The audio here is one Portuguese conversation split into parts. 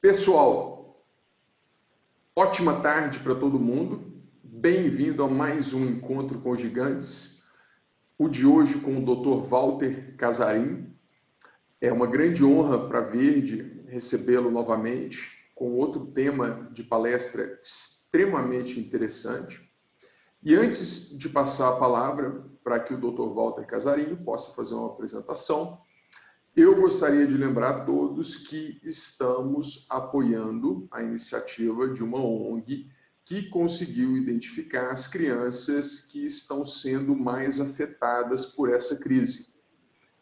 Pessoal, ótima tarde para todo mundo. Bem-vindo a mais um Encontro com Gigantes. O de hoje com o Dr. Walter Casarim. É uma grande honra para a Verde recebê-lo novamente com outro tema de palestra extremamente interessante. E antes de passar a palavra para que o Dr. Walter Casarim possa fazer uma apresentação, eu gostaria de lembrar a todos que estamos apoiando a iniciativa de uma ONG que conseguiu identificar as crianças que estão sendo mais afetadas por essa crise.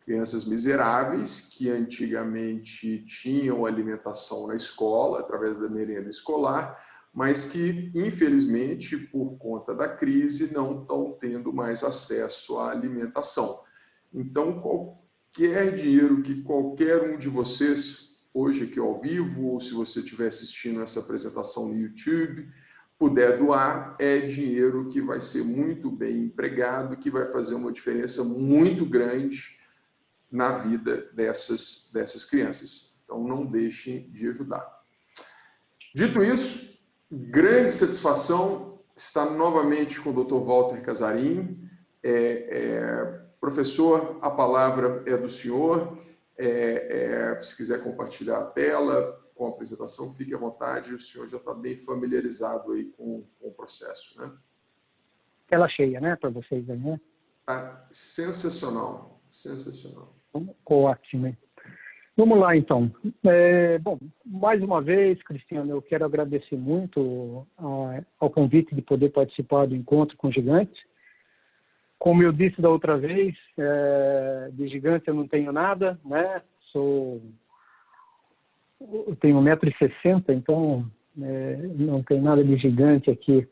Crianças miseráveis que antigamente tinham alimentação na escola, através da merenda escolar, mas que, infelizmente, por conta da crise, não estão tendo mais acesso à alimentação. Então, qualquer dinheiro que qualquer um de vocês, hoje aqui ao vivo, ou se você estiver assistindo essa apresentação no YouTube, puder doar, é dinheiro que vai ser muito bem empregado, que vai fazer uma diferença muito grande na vida dessas crianças. Então, não deixem de ajudar. Dito isso, grande satisfação estar novamente com o Dr. Walter Casarim. Professor, a palavra é do senhor. Se quiser compartilhar a tela com a apresentação, fique à vontade. O senhor já está bem familiarizado aí com o processo, né? Tela cheia, né, para vocês aí, né? Ah, sensacional, sensacional. Ótimo. Vamos lá, então. Bom, mais uma vez, Cristiano, eu quero agradecer muito ao convite de poder participar do Encontro com Gigantes. Como eu disse da outra vez, de gigante eu não tenho nada, né? Eu tenho 1,60 m, então não tem nada de gigante aqui.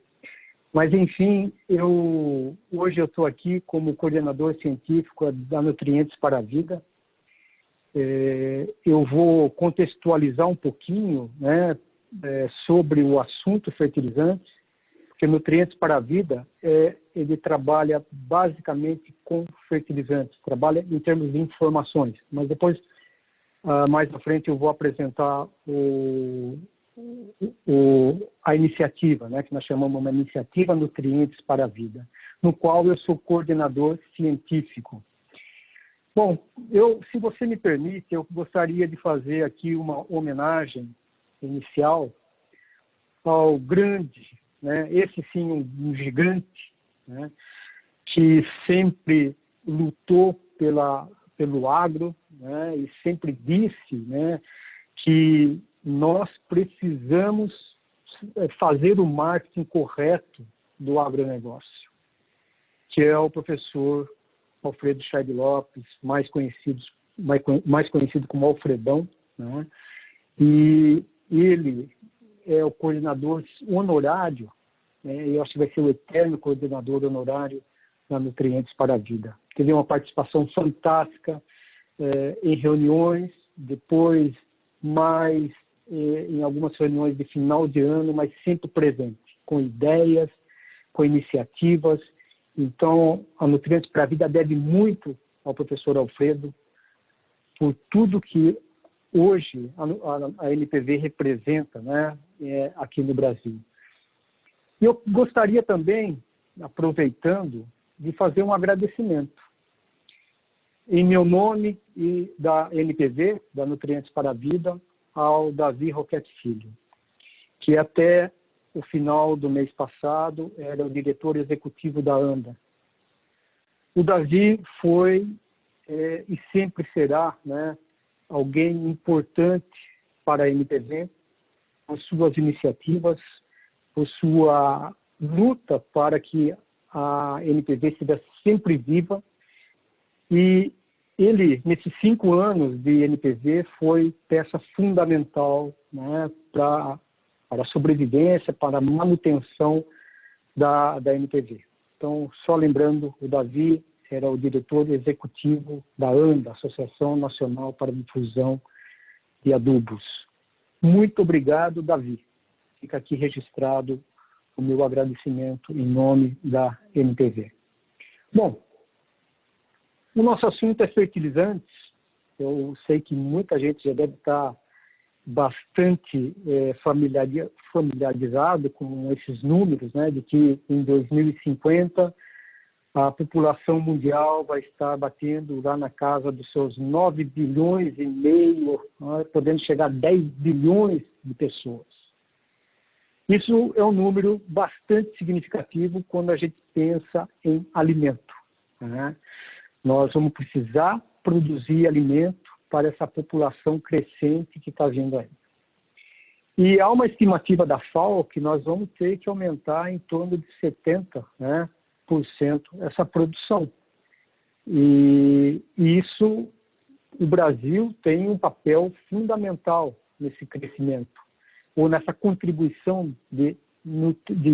Mas, enfim, hoje eu estou aqui como coordenador científico da Nutrientes para a Vida. Eu vou contextualizar um pouquinho, né, sobre o assunto fertilizantes, porque Nutrientes para a Vida, ele trabalha basicamente com fertilizantes, trabalha em termos de informações, mas depois, mais à frente, eu vou apresentar a iniciativa, né, que nós chamamos uma iniciativa Nutrientes para a Vida, no qual eu sou coordenador científico. Bom, se você me permite, eu gostaria de fazer aqui uma homenagem inicial ao grande, né, esse sim um gigante, né, que sempre lutou pelo agro, né, e sempre disse, né, que nós precisamos fazer o marketing correto do agronegócio, que é o professor Alfredo Chaib Lopes, mais conhecido como Alfredão, né? E ele é o coordenador honorário, né? Eu acho que vai ser o eterno coordenador honorário da Nutrientes para a Vida. Teve uma participação fantástica em reuniões, depois mais em algumas reuniões de final de ano, mas sempre presente, com ideias, com iniciativas. Então, a Nutrientes para a Vida deve muito ao professor Alfredo por tudo que hoje a NPV representa, né, aqui no Brasil. E eu gostaria também, aproveitando, de fazer um agradecimento. Em meu nome e da NPV, da Nutrientes para a Vida, ao Davi Roquete Filho, que até o final do mês passado era o diretor executivo da ANDA. O Davi foi e sempre será, né, alguém importante para a NPV, por suas iniciativas, por sua luta para que a NPV estivesse sempre viva. E ele, nesses 5 anos de NPV, foi peça fundamental, né, para a sobrevivência, para a manutenção da NPV. Então, só lembrando, o Davi era o diretor executivo da ANDA, Associação Nacional para a Difusão de Adubos. Muito obrigado, Davi. Fica aqui registrado o meu agradecimento em nome da NPV. Bom, o nosso assunto é fertilizantes. Eu sei que muita gente já deve estar bastante familiarizado com esses números, né, de que em 2050 a população mundial vai estar batendo lá na casa dos seus 9 bilhões e meio, né, podendo chegar a 10 bilhões de pessoas. Isso é um número bastante significativo quando a gente pensa em alimento, né? Nós vamos precisar produzir alimento para essa população crescente que está vindo aí. E há uma estimativa da FAO que nós vamos ter que aumentar em torno de 70%, né, essa produção. E isso, o Brasil tem um papel fundamental nesse crescimento, ou nessa contribuição de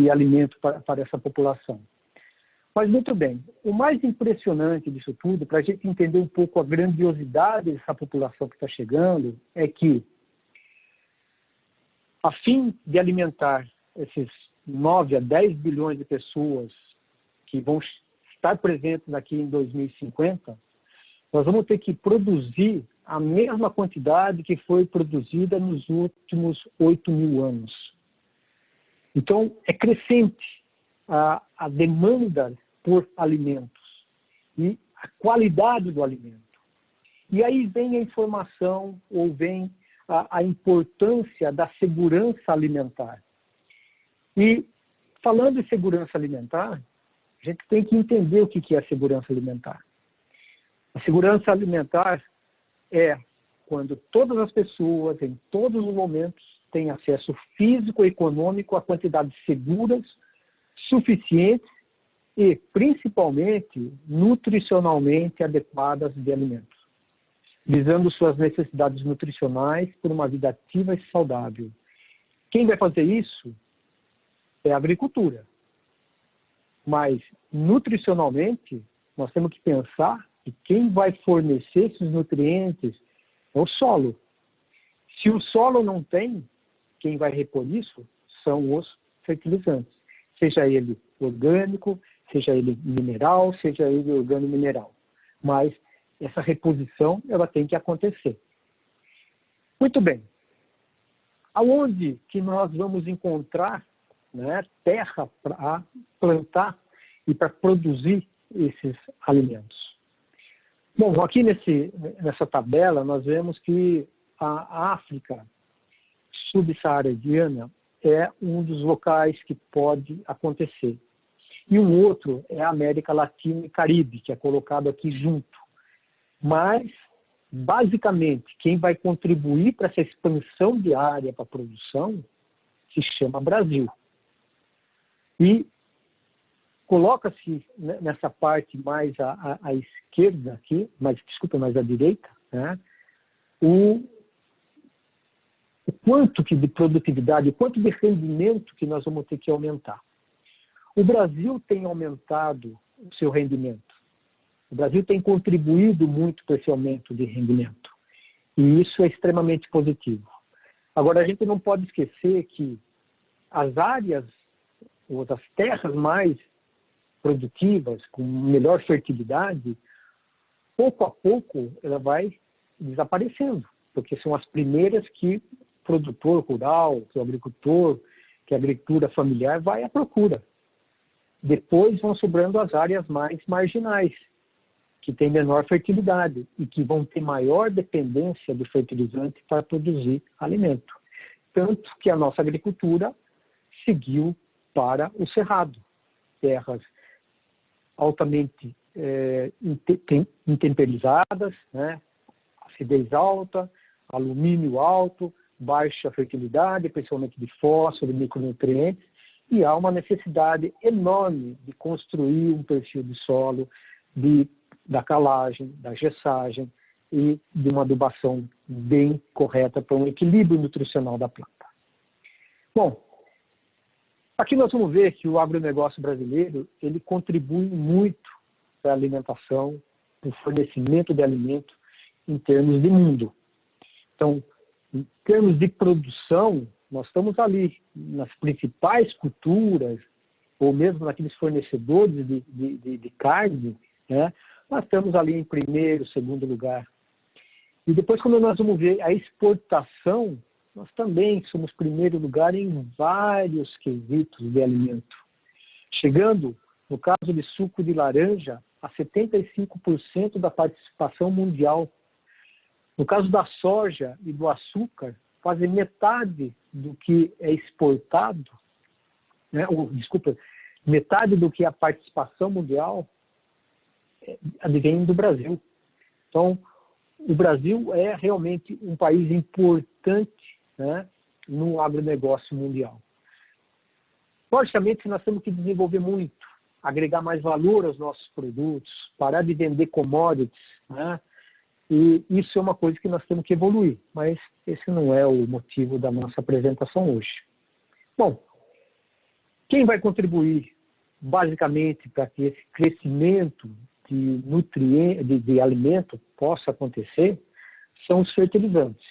alimento para essa população. Mas, muito bem, o mais impressionante disso tudo, para a gente entender um pouco a grandiosidade dessa população que está chegando, é que, a fim de alimentar esses 9 a 10 bilhões de pessoas que vão estar presentes aqui em 2050, nós vamos ter que produzir a mesma quantidade que foi produzida nos últimos 8.000 anos. Então, é crescente a demanda por alimentos e a qualidade do alimento. E aí vem a informação, ou vem a importância da segurança alimentar. E, falando em segurança alimentar, a gente tem que entender o que é a segurança alimentar. A segurança alimentar é quando todas as pessoas, em todos os momentos, têm acesso físico e econômico a quantidades seguras, suficientes e, principalmente, nutricionalmente adequadas de alimentos, visando suas necessidades nutricionais por uma vida ativa e saudável. Quem vai fazer isso é a agricultura. Mas, nutricionalmente, nós temos que pensar que quem vai fornecer esses nutrientes é o solo. Se o solo não tem, quem vai repor isso são os fertilizantes, seja ele orgânico, seja ele mineral, seja ele organo-mineral. Mas essa reposição ela tem que acontecer. Muito bem. Aonde que nós vamos encontrar, né, terra para plantar e para produzir esses alimentos? Bom, aqui nessa tabela nós vemos que a África subsaariana é um dos locais que pode acontecer. E um outro é a América Latina e Caribe, que é colocado aqui junto. Mas, basicamente, quem vai contribuir para essa expansão de área para a produção se chama Brasil. E coloca-se nessa parte mais à esquerda aqui, mais à direita, né, o quanto de produtividade, o quanto de rendimento que nós vamos ter que aumentar. O Brasil tem aumentado o seu rendimento. O Brasil tem contribuído muito para esse aumento de rendimento. E isso é extremamente positivo. Agora, a gente não pode esquecer que as áreas, ou as terras mais produtivas, com melhor fertilidade, pouco a pouco ela vai desaparecendo, porque são as primeiras que o produtor rural, que o agricultor, que a agricultura familiar vai à procura. Depois vão sobrando as áreas mais marginais, que têm menor fertilidade e que vão ter maior dependência do fertilizante para produzir alimento. Tanto que a nossa agricultura seguiu para o cerrado. Terras altamente intemperizadas, né? Acidez alta, alumínio alto, baixa fertilidade, principalmente de fósforo, de micronutrientes, e há uma necessidade enorme de construir um perfil de solo, da calagem, da gessagem e de uma adubação bem correta para um equilíbrio nutricional da planta. Bom, aqui nós vamos ver que o agronegócio brasileiro ele contribui muito para a alimentação, para o fornecimento de alimento em termos de mundo. Então, em termos de produção, nós estamos ali nas principais culturas, ou mesmo naqueles fornecedores de carne, né? Nós estamos ali em primeiro, segundo lugar. E depois, quando nós vamos ver a exportação, nós também somos primeiro lugar em vários quesitos de alimento, chegando, no caso de suco de laranja, a 75% da participação mundial. No caso da soja e do açúcar, quase metade do que é exportado, né, metade do que é a participação mundial advém do Brasil. Então, o Brasil é realmente um país importante, né, no agronegócio mundial. Logicamente, nós temos que desenvolver muito, agregar mais valor aos nossos produtos, parar de vender commodities, né, e isso é uma coisa que nós temos que evoluir, mas esse não é o motivo da nossa apresentação hoje. Bom, quem vai contribuir basicamente para que esse crescimento de nutrientes, de alimento possa acontecer, são os fertilizantes.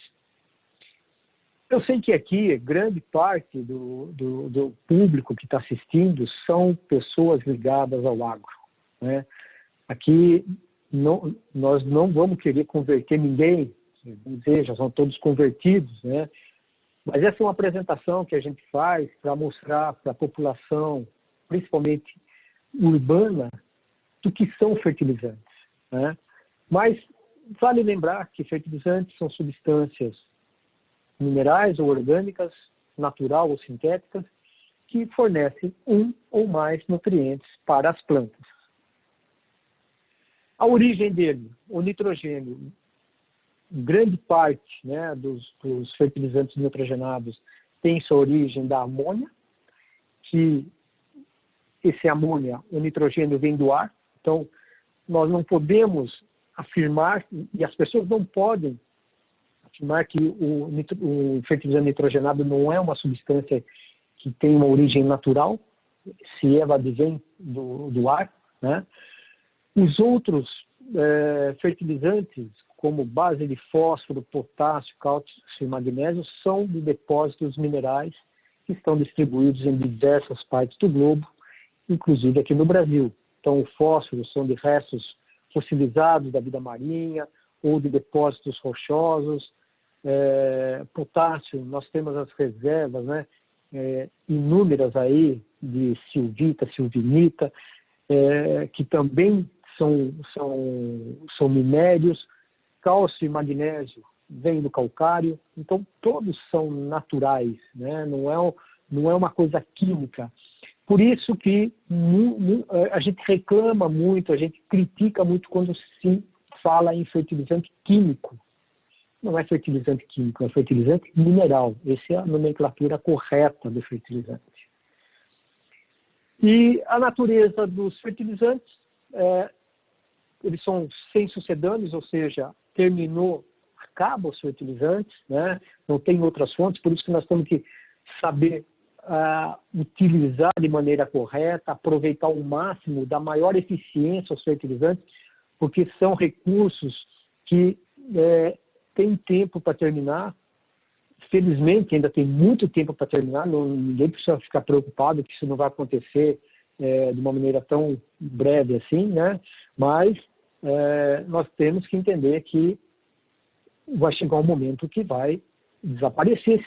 Eu sei que aqui grande parte do público que está assistindo são pessoas ligadas ao agro, né? Aqui nós não vamos querer converter ninguém, vamos dizer, já são todos convertidos, né? Mas essa é uma apresentação que a gente faz para mostrar para a população, principalmente urbana, do que são fertilizantes, né? Mas vale lembrar que fertilizantes são substâncias minerais ou orgânicas, natural ou sintéticas, que fornecem um ou mais nutrientes para as plantas. A origem dele, o nitrogênio, grande parte, né, dos fertilizantes nitrogenados tem sua origem da amônia, que esse amônia, o nitrogênio vem do ar, então nós não podemos afirmar, e as pessoas não podem afirmar que o fertilizante nitrogenado não é uma substância que tem uma origem natural, se ela advém do ar, né? Os outros fertilizantes, como base de fósforo, potássio, cálcio e magnésio, são de depósitos minerais que estão distribuídos em diversas partes do globo, inclusive aqui no Brasil. Então, o fósforo são de restos fossilizados da vida marinha ou de depósitos rochosos. Potássio, nós temos as reservas, né, inúmeras aí de silvita, silvinita, que também são minérios. Cálcio e magnésio vêm do calcário, então todos são naturais, né? Não é uma coisa química. Por isso que a gente reclama muito, a gente critica muito quando se fala em fertilizante químico. Não é fertilizante químico, é fertilizante mineral. Essa é a nomenclatura correta do fertilizante. E a natureza dos fertilizantes, eles são sem sucedâneos, ou seja, acaba os fertilizantes, né? Não tem outras fontes, por isso que nós temos que saber utilizar de maneira correta, aproveitar ao máximo, dar maior eficiência aos fertilizantes, porque são recursos que têm tempo para terminar. Felizmente, ainda tem muito tempo para terminar, ninguém precisa ficar preocupado que isso não vai acontecer de uma maneira tão breve assim, né? Mas nós temos que entender que vai chegar um momento que vai desaparecer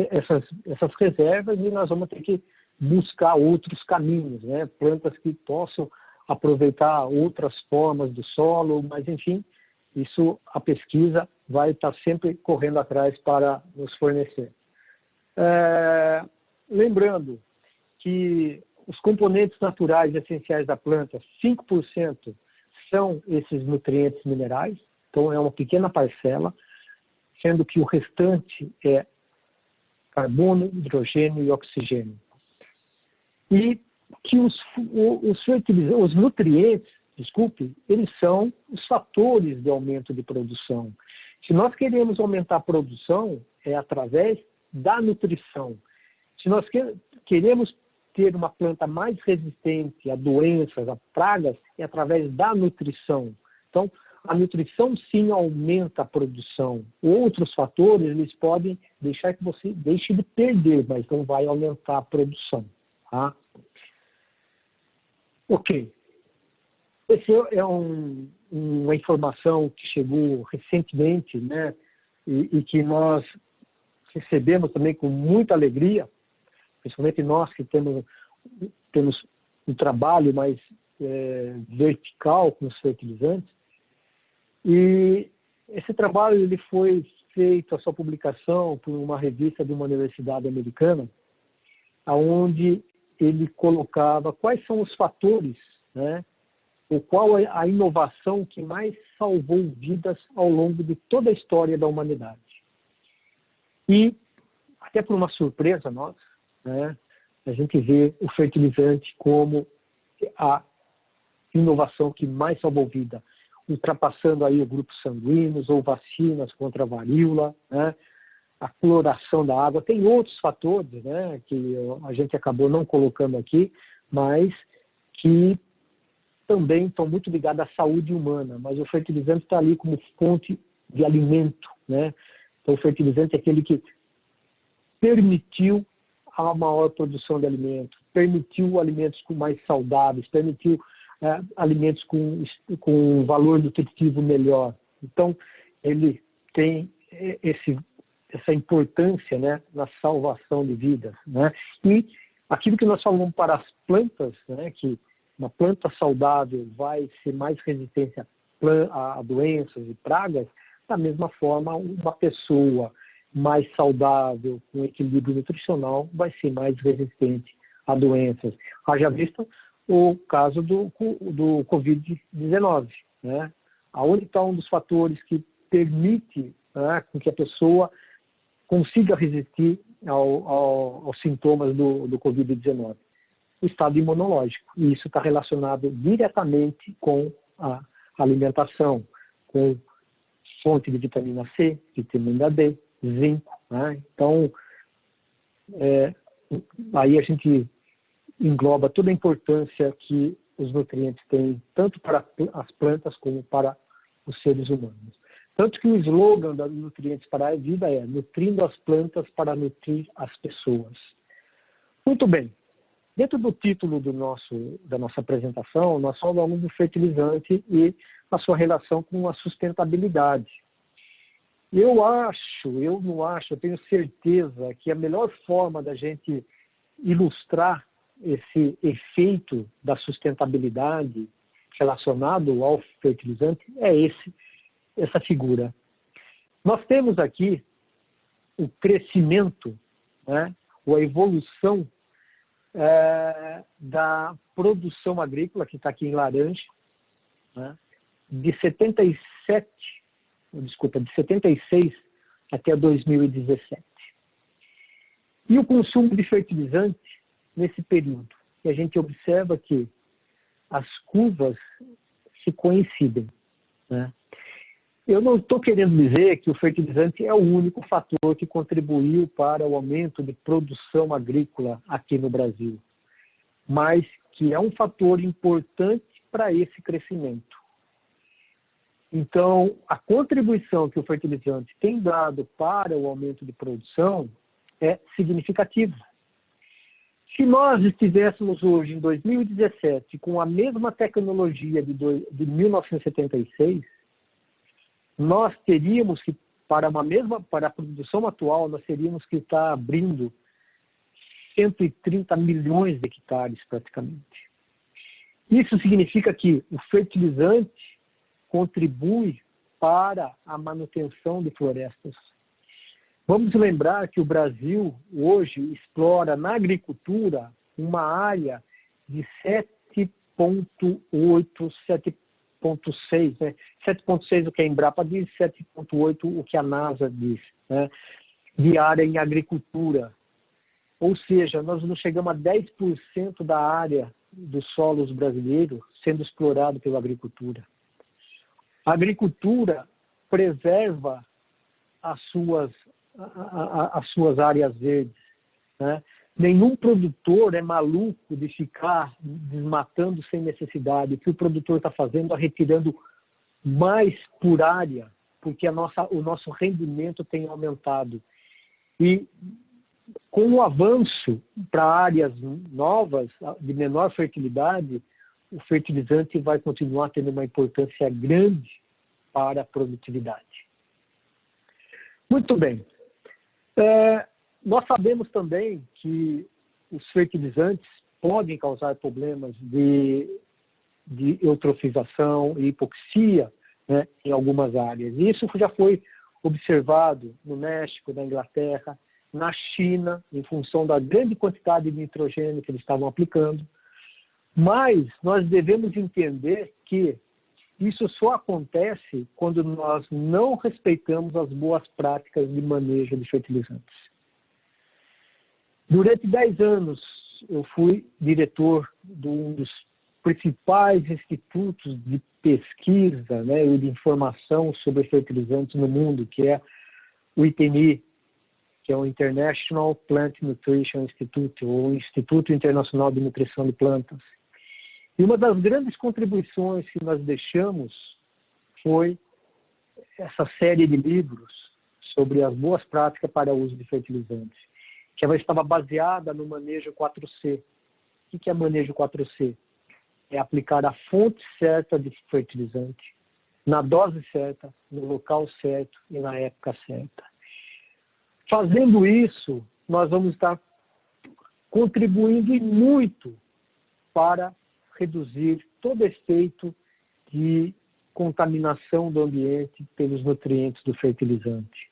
essas reservas e nós vamos ter que buscar outros caminhos, né? Plantas que possam aproveitar outras formas do solo, mas enfim, isso a pesquisa vai estar sempre correndo atrás para nos fornecer. Lembrando que os componentes naturais essenciais da planta, 5% são esses nutrientes minerais, então é uma pequena parcela, sendo que o restante é carbono, hidrogênio e oxigênio. E que os nutrientes, eles são os fatores de aumento de produção. Se nós queremos aumentar a produção, é através da nutrição. Se nós queremos ter uma planta mais resistente a doenças, a pragas, é através da nutrição. Então, a nutrição sim aumenta a produção. Outros fatores, eles podem deixar que você deixe de perder, mas não vai aumentar a produção. Tá? Ok. Essa é uma informação que chegou recentemente, né? E que nós recebemos também com muita alegria, principalmente nós que temos um trabalho mais vertical com os fertilizantes. E esse trabalho ele foi feito, a sua publicação, por uma revista de uma universidade americana, onde ele colocava quais são os fatores, né, ou qual é a inovação que mais salvou vidas ao longo de toda a história da humanidade. E, até por uma surpresa nossa, né, a gente vê o fertilizante como a inovação que mais salvou vida, ultrapassando aí o grupo sanguíneos ou vacinas contra a varíola, né, a cloração da água. Tem outros fatores, né, que a gente acabou não colocando aqui, mas que também estão muito ligados à saúde humana. Mas o fertilizante está ali como fonte de alimento, né? Então, o fertilizante é aquele que permitiu a maior produção de alimentos, permitiu alimentos mais saudáveis, permitiu alimentos com valor nutritivo melhor. Então, ele tem essa importância, né, na salvação de vidas, né? E aquilo que nós falamos para as plantas, né, que uma planta saudável vai ser mais resistente a doenças e pragas, da mesma forma, uma pessoa mais saudável, com equilíbrio nutricional, vai ser mais resistente a doenças. Haja visto o caso do Covid-19, né? Aonde está um dos fatores que permite, né, com que a pessoa consiga resistir aos sintomas do Covid-19? O estado imunológico. E isso está relacionado diretamente com a alimentação, com fonte de vitamina C, vitamina D, zinco, né? Então, aí a gente engloba toda a importância que os nutrientes têm, tanto para as plantas como para os seres humanos. Tanto que o slogan da Nutrientes para a Vida é nutrindo as plantas para nutrir as pessoas. Muito bem. Dentro do título da nossa apresentação, nós falamos do fertilizante e a sua relação com a sustentabilidade. Eu tenho certeza que a melhor forma da gente ilustrar esse efeito da sustentabilidade relacionado ao fertilizante é essa figura. Nós temos aqui o crescimento, né, ou a evolução da produção agrícola, que está aqui em laranja, né, de 76 até 2017. E o consumo de fertilizante nesse período. E a gente observa que as curvas se coincidem, né? Eu não estou querendo dizer que o fertilizante é o único fator que contribuiu para o aumento de produção agrícola aqui no Brasil, mas que é um fator importante para esse crescimento. Então, a contribuição que o fertilizante tem dado para o aumento de produção é significativa. Se nós estivéssemos hoje, em 2017, com a mesma tecnologia de 1976, nós teríamos que, para a produção atual, nós teríamos que estar abrindo 130 milhões de hectares praticamente. Isso significa que o fertilizante contribui para a manutenção de florestas. Vamos lembrar que o Brasil hoje explora na agricultura uma área de 7,6, né? 7,6 o que a Embrapa diz, 7,8 o que a NASA diz, né, de área em agricultura. Ou seja, nós não chegamos a 10% da área dos solos brasileiros sendo explorado pela agricultura. A agricultura preserva as suas áreas verdes, né? Nenhum produtor é maluco de ficar desmatando sem necessidade. O que o produtor está fazendo é retirando mais por área, porque o nosso rendimento tem aumentado. E com o avanço para áreas novas, de menor fertilidade, o fertilizante vai continuar tendo uma importância grande para a produtividade. Muito bem. Nós sabemos também que os fertilizantes podem causar problemas de eutrofização e hipoxia, né, em algumas áreas. Isso já foi observado no México, na Inglaterra, na China, em função da grande quantidade de nitrogênio que eles estavam aplicando. Mas nós devemos entender que isso só acontece quando nós não respeitamos as boas práticas de manejo de fertilizantes. Durante 10 anos, eu fui diretor de um dos principais institutos de pesquisa, né, e de informação sobre fertilizantes no mundo, que é o IPNI, que é o International Plant Nutrition Institute, ou Instituto Internacional de Nutrição de Plantas. E uma das grandes contribuições que nós deixamos foi essa série de livros sobre as boas práticas para o uso de fertilizantes, que ela estava baseada no manejo 4C. O que é manejo 4C? É aplicar a fonte certa de fertilizante, na dose certa, no local certo e na época certa. Fazendo isso, nós vamos estar contribuindo muito para reduzir todo efeito de contaminação do ambiente pelos nutrientes do fertilizante.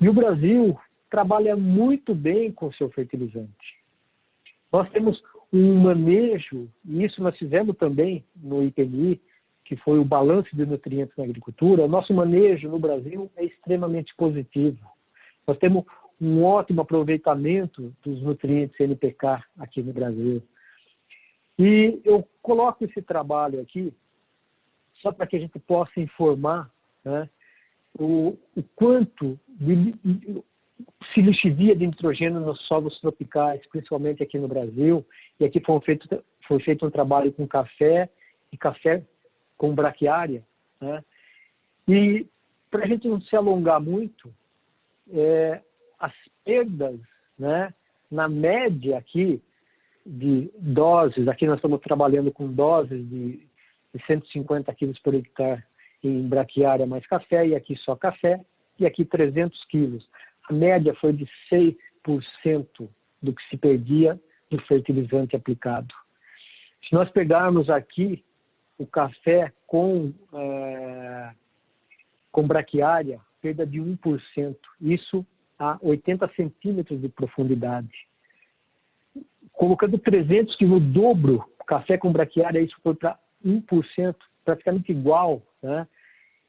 E o Brasil trabalha muito bem com o seu fertilizante. Nós temos um manejo, e isso nós fizemos também no IPNI, que foi o balanço de nutrientes na agricultura. O nosso manejo no Brasil é extremamente positivo. Nós temos um ótimo aproveitamento dos nutrientes NPK aqui no Brasil. E eu coloco esse trabalho aqui só para que a gente possa informar, né, o quanto se lixivia de nitrogênio nos solos tropicais, principalmente aqui no Brasil. E aqui foi feito um trabalho com café e café com braquiária, né? E para a gente não se alongar muito, as perdas, né, na média aqui de doses, aqui nós estamos trabalhando com doses de 150 quilos por hectare em braquiária mais café, e aqui só café, e aqui 300 quilos. A média foi de 6% do que se perdia do fertilizante aplicado. Se nós pegarmos aqui o café com braquiária, perda de 1%. Isso a 80 centímetros de profundidade. Colocando 300, que no dobro, café com braquiária, isso foi para 1%, praticamente igual, né?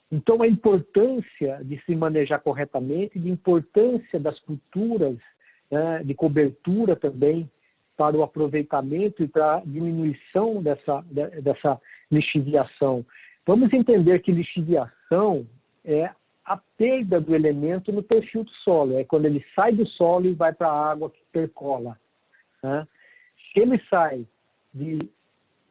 Então, a importância de se manejar corretamente, de importância das culturas, né, de cobertura também, para o aproveitamento e para a diminuição dessa lixiviação. Vamos entender que lixiviação é a perda do elemento no perfil do solo. É quando ele sai do solo e vai para a água que percola, né? Se ele sai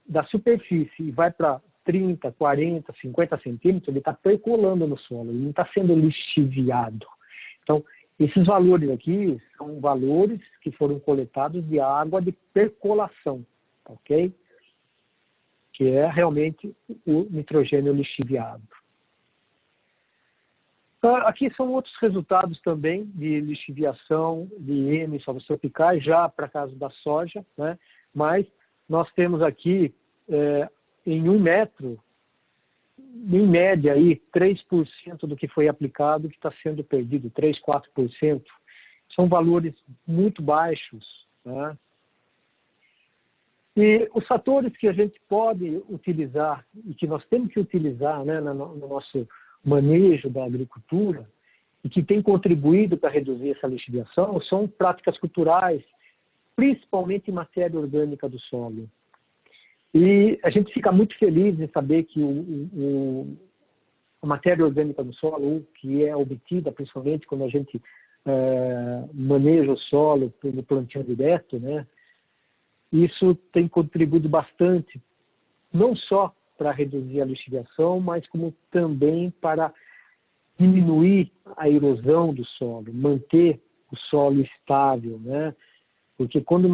da superfície e vai para 30, 40, 50 centímetros, ele está percolando no solo, ele não está sendo lixiviado. Então, esses valores aqui são valores que foram coletados de água de percolação, ok? Que é realmente o nitrogênio lixiviado. Aqui são outros resultados também de lixiviação de M em solos tropicais, já para caso da soja, né? Mas nós temos aqui, em 1 metro, em média, aí, 3% do que foi aplicado que está sendo perdido, 3%, 4%. São valores muito baixos, né? E os fatores que a gente pode utilizar e que nós temos que utilizar, né, no nosso manejo da agricultura e que tem contribuído para reduzir essa lixiviação são práticas culturais, principalmente em matéria orgânica do solo. E a gente fica muito feliz em saber que a matéria orgânica do solo, que é obtida principalmente quando a gente maneja o solo pelo plantio direto, né, isso tem contribuído bastante, não só para reduzir a lixiviação, mas como também para diminuir a erosão do solo, manter o solo estável, né? Porque quando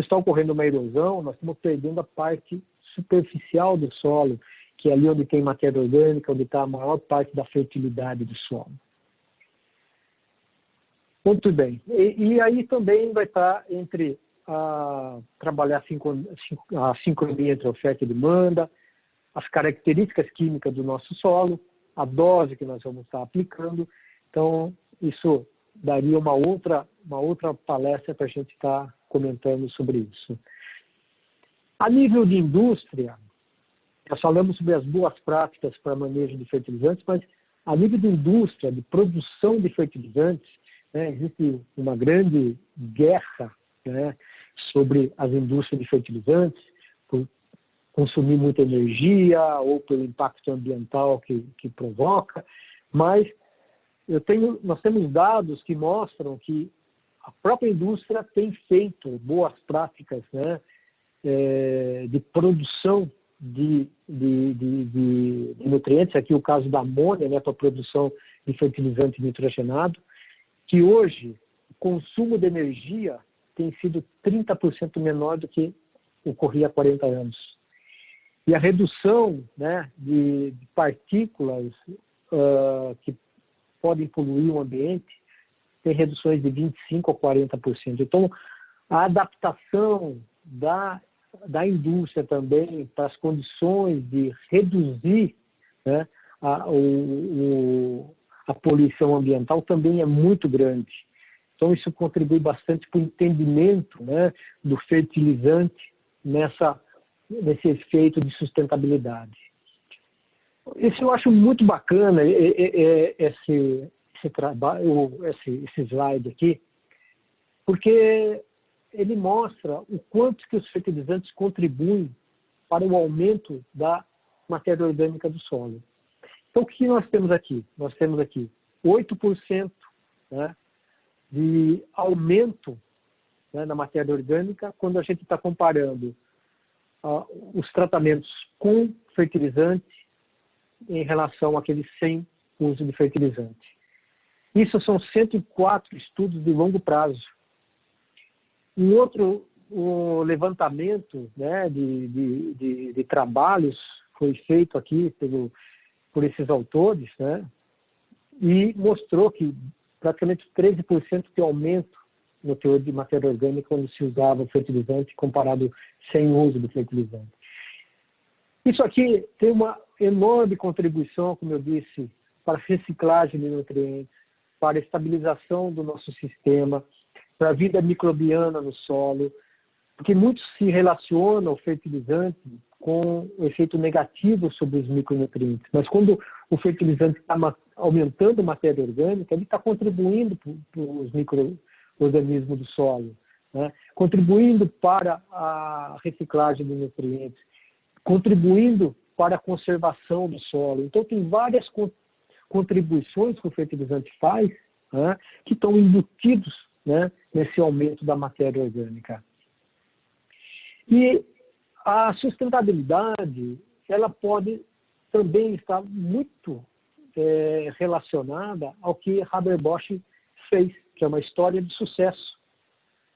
está ocorrendo uma erosão, nós estamos perdendo a parte superficial do solo, que é ali onde tem matéria orgânica, onde está a maior parte da fertilidade do solo. Muito bem. E aí também vai estar entre trabalhar a sincronia entre oferta e demanda, as características químicas do nosso solo, a dose que nós vamos estar aplicando. Então, isso daria uma outra palestra para a gente estar comentando sobre isso. A nível de indústria, nós falamos sobre as boas práticas para manejo de fertilizantes, mas a nível de indústria, de produção de fertilizantes, né, existe uma grande guerra, né, sobre as indústrias de fertilizantes, por consumir muita energia ou pelo impacto ambiental que provoca, mas nós temos dados que mostram que a própria indústria tem feito boas práticas, né, de produção de nutrientes, aqui o caso da amônia, né, para a produção de fertilizante nitrogenado, que hoje o consumo de energia tem sido 30% menor do que ocorria há 40 anos. E a redução, né, de partículas que podem poluir o ambiente tem reduções de 25% a 40%. Então, a adaptação da indústria também para as condições de reduzir, né, a poluição ambiental também é muito grande. Então, isso contribui bastante para o entendimento, né, do fertilizante nesse efeito de sustentabilidade. Isso eu acho muito bacana, esse slide aqui, porque ele mostra o quanto que os fertilizantes contribuem para o aumento da matéria orgânica do solo. Então, o que nós temos aqui? Nós temos aqui 8%, né, de aumento, né, na matéria orgânica quando a gente está comparando os tratamentos com fertilizante em relação àqueles sem uso de fertilizante. Isso são 104 estudos de longo prazo. Um outro levantamento, né, de trabalhos foi feito aqui por esses autores, né, e mostrou que praticamente 13% de aumento no teor de matéria orgânica quando se usava o fertilizante comparado sem uso do fertilizante. Isso aqui tem uma enorme contribuição, como eu disse, para a reciclagem de nutrientes, para a estabilização do nosso sistema, para a vida microbiana no solo, porque muito se relaciona o fertilizante com o efeito negativo sobre os micronutrientes. Mas quando o fertilizante está aumentando a matéria orgânica, ele está contribuindo para os micro-organismos do solo, né? Contribuindo para a reciclagem de nutrientes, contribuindo para a conservação do solo. Então, tem várias contribuições que o fertilizante faz, né, que estão embutidos, né, nesse aumento da matéria orgânica. E a sustentabilidade, ela pode também estar muito relacionada ao que Haber-Bosch fez, que é uma história de sucesso,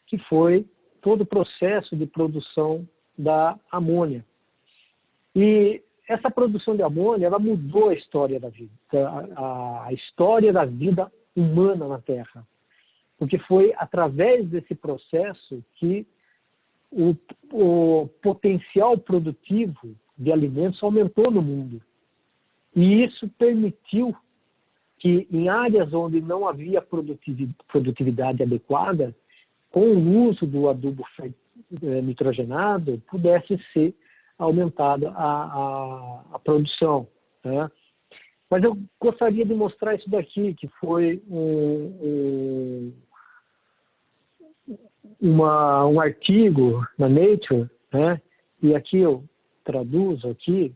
que foi todo o processo de produção da amônia. E essa produção de amônia, ela mudou a história da vida, a história da vida humana na Terra. Porque foi através desse processo que o potencial produtivo de alimentos aumentou no mundo. E isso permitiu que em áreas onde não havia produtividade adequada, com o uso do adubo nitrogenado, pudesse ser aumentada a produção, né? Mas eu gostaria de mostrar isso daqui, que foi um artigo na Nature, né? E aqui eu traduzo aqui,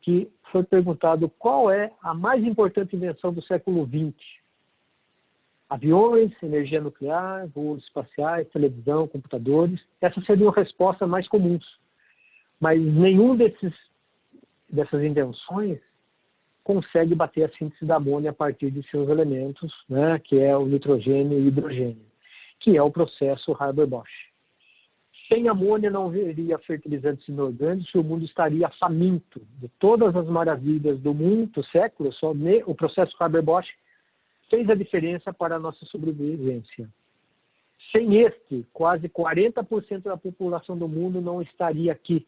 que foi perguntado qual é a mais importante invenção do século XX. Aviões, energia nuclear, voos espaciais, televisão, computadores. Essas seriam as respostas mais comuns. Mas nenhum dessas invenções consegue bater a síntese da amônia a partir de seus elementos, né, que é o nitrogênio e o hidrogênio, que é o processo Haber-Bosch. Sem amônia não haveria fertilizantes inorgânicos e o mundo estaria faminto. De todas as maravilhas do mundo, do século, só o processo Haber-Bosch fez a diferença para a nossa sobrevivência. Sem este, quase 40% da população do mundo não estaria aqui.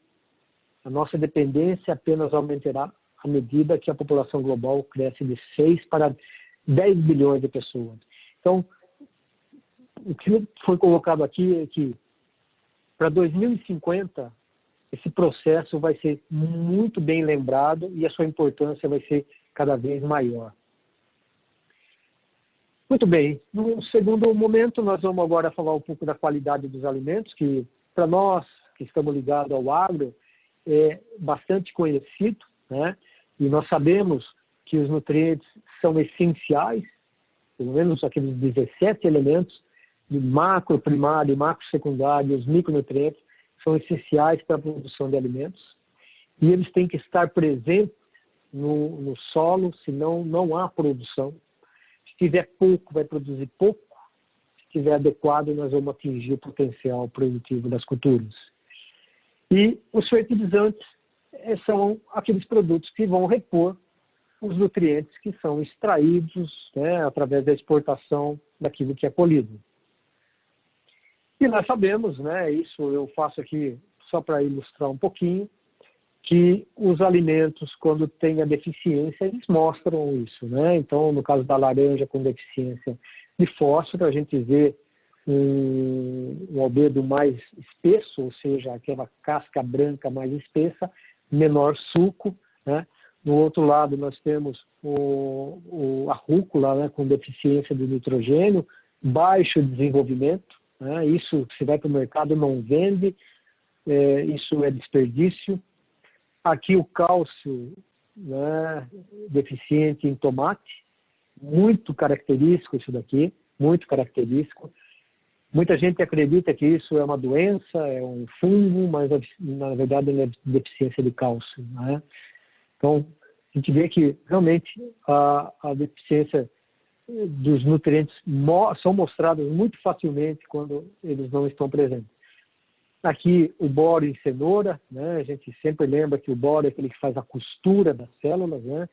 A nossa dependência apenas aumentará à medida que a população global cresce de 6 para 10 bilhões de pessoas. Então, o que foi colocado aqui é que, para 2050, esse processo vai ser muito bem lembrado e a sua importância vai ser cada vez maior. Muito bem, no segundo momento nós vamos agora falar um pouco da qualidade dos alimentos, que para nós que estamos ligados ao agro é bastante conhecido, né? E nós sabemos que os nutrientes são essenciais, pelo menos aqueles 17 elementos de macro primário e macro secundário, os micronutrientes, são essenciais para a produção de alimentos e eles têm que estar presentes no solo, senão não há produção. Se tiver pouco, vai produzir pouco. Se tiver adequado, nós vamos atingir o potencial produtivo das culturas. E os fertilizantes são aqueles produtos que vão repor os nutrientes que são extraídos, né, através da exportação daquilo que é colhido. E nós sabemos, né, isso eu faço aqui só para ilustrar um pouquinho, que os alimentos, quando têm a deficiência, eles mostram isso, né? Então, no caso da laranja com deficiência de fósforo, a gente vê um albedo mais espesso, ou seja, aquela casca branca mais espessa, menor suco, né? No outro lado, nós temos a rúcula, né, com deficiência de nitrogênio, baixo desenvolvimento, né? Isso, se vai para o mercado, não vende, isso é desperdício. Aqui o cálcio, né, deficiente em tomate, muito característico isso daqui, muito característico. Muita gente acredita que isso é uma doença, é um fungo, mas na verdade é deficiência de cálcio, né? Então, a gente vê que realmente a deficiência dos nutrientes são mostradas muito facilmente quando eles não estão presentes. Aqui o boro em cenoura, né? A gente sempre lembra que o boro é aquele que faz a costura das células, né?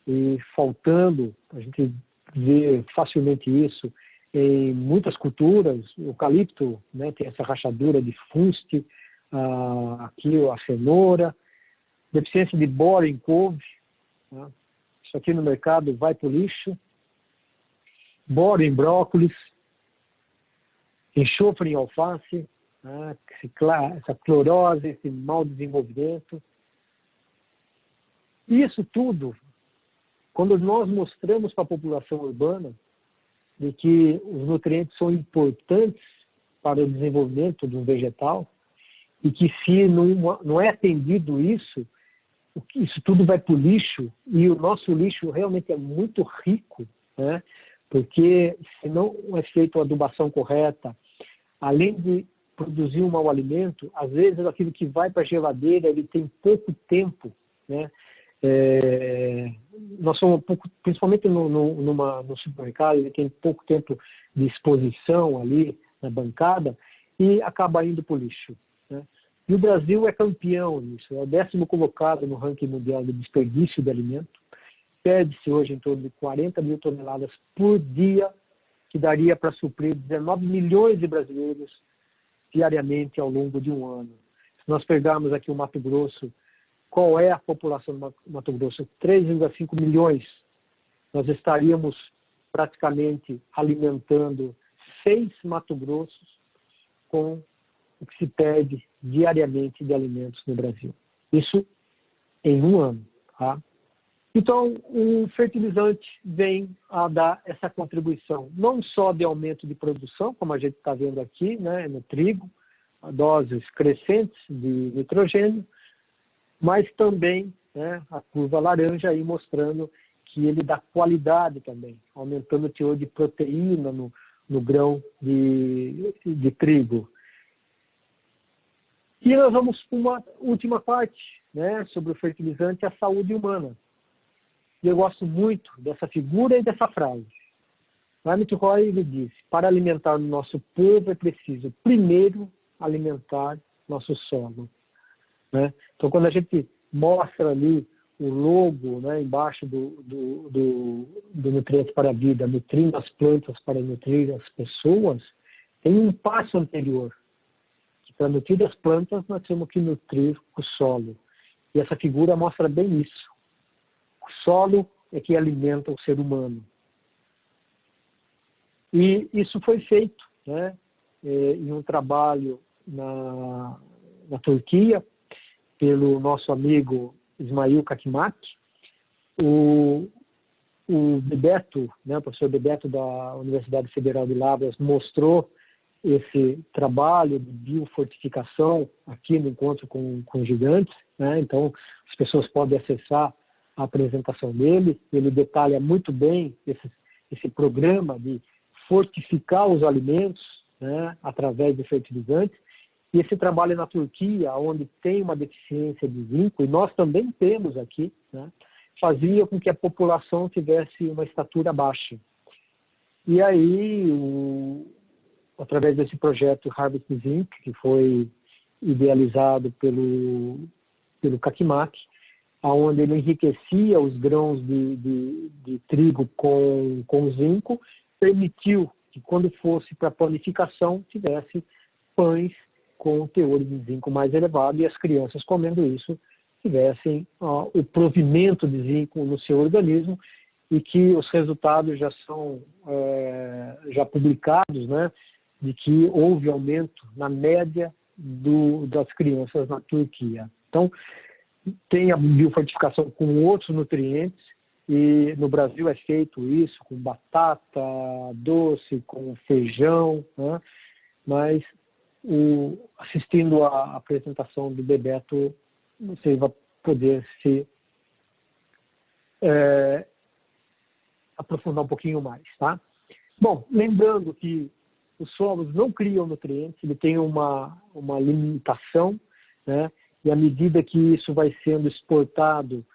E faltando, a gente vê facilmente isso em muitas culturas. O eucalipto, né, tem essa rachadura de fuste, aqui a cenoura, deficiência de boro em couve, né? Isso aqui no mercado vai para o lixo. Boro em brócolis, enxofre em alface, essa clorose, esse mau desenvolvimento. Isso tudo, quando nós mostramos para a população urbana de que os nutrientes são importantes para o desenvolvimento de um vegetal e que se não é atendido isso tudo vai para o lixo, e o nosso lixo realmente é muito rico, né? Porque se não é feita a adubação correta, além de produzir um mau alimento, às vezes aquilo que vai para a geladeira, ele tem pouco tempo, né? Nós somos um pouco, principalmente no supermercado, ele tem pouco tempo de exposição ali na bancada e acaba indo para o lixo, né? E o Brasil é campeão nisso, é o 10º colocado no ranking mundial de desperdício de alimento. Perde-se hoje em torno de 40 mil toneladas por dia, que daria para suprir 19 milhões de brasileiros diariamente ao longo de um ano. Se nós pegarmos aqui o Mato Grosso, qual é a população do Mato Grosso? 3,5 milhões. Nós estaríamos praticamente alimentando 6 Mato Grossos com o que se perde diariamente de alimentos no Brasil. Isso em um ano, tá? Então, o fertilizante vem a dar essa contribuição, não só de aumento de produção, como a gente está vendo aqui, né, no trigo, doses crescentes de nitrogênio, mas também, né, a curva laranja aí mostrando que ele dá qualidade também, aumentando o teor de proteína no grão de trigo. E nós vamos para uma última parte, né, sobre o fertilizante e a saúde humana. E eu gosto muito dessa figura e dessa frase. Emmett Roy, ele disse: para alimentar o nosso povo é preciso primeiro alimentar nosso solo, né? Então, quando a gente mostra ali o logo, né, embaixo do Nutrientes para a Vida, nutrindo as plantas para nutrir as pessoas, tem um passo anterior. Para nutrir as plantas, nós temos que nutrir o solo. E essa figura mostra bem isso. O solo é que alimenta o ser humano. E isso foi feito, né, em um trabalho na Turquia, pelo nosso amigo Ismail Kakmak. O Bebeto, né, o professor Bebeto da Universidade Federal de Lavras, mostrou esse trabalho de biofortificação aqui no Encontro com Gigantes, né? Então as pessoas podem acessar a apresentação dele. Ele detalha muito bem esse programa de fortificar os alimentos, né, através de fertilizantes. E esse trabalho na Turquia, onde tem uma deficiência de zinco, e nós também temos aqui, né, fazia com que a população tivesse uma estatura baixa. E aí, através desse projeto Harvest Zinc, que foi idealizado pelo Kakmak, onde ele enriquecia os grãos de trigo com zinco, permitiu que, quando fosse para a panificação, tivesse pães com teor de zinco mais elevado, e as crianças, comendo isso, tivessem o provimento de zinco no seu organismo, e que os resultados já são já publicados, né, de que houve aumento na média das crianças na Turquia. Então, tem a biofortificação com outros nutrientes, e no Brasil é feito isso com batata doce, com feijão, né? Mas assistindo à apresentação do Bebeto, você vai poder se aprofundar um pouquinho mais, tá? Bom, lembrando que os solos não criam nutrientes, ele tem uma limitação, né? E à medida que isso vai sendo exportado,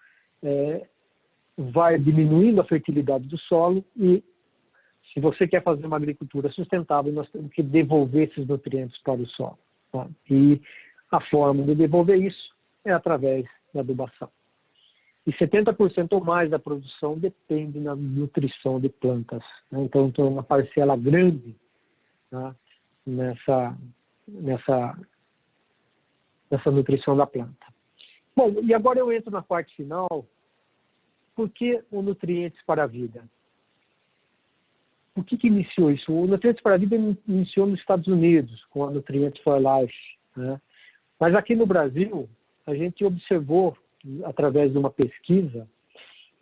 vai diminuindo a fertilidade do solo, e se você quer fazer uma agricultura sustentável, nós temos que devolver esses nutrientes para o solo, tá? E a forma de devolver isso é através da adubação. E 70% ou mais da produção depende da nutrição de plantas, né? Então, tem uma parcela grande, tá, nessa nutrição da planta. Bom, e agora eu entro na parte final. Por que o Nutrientes para a Vida? Por que iniciou isso? O Nutrientes para a Vida iniciou nos Estados Unidos, com a Nutrients for Life, né? Mas aqui no Brasil, a gente observou, através de uma pesquisa,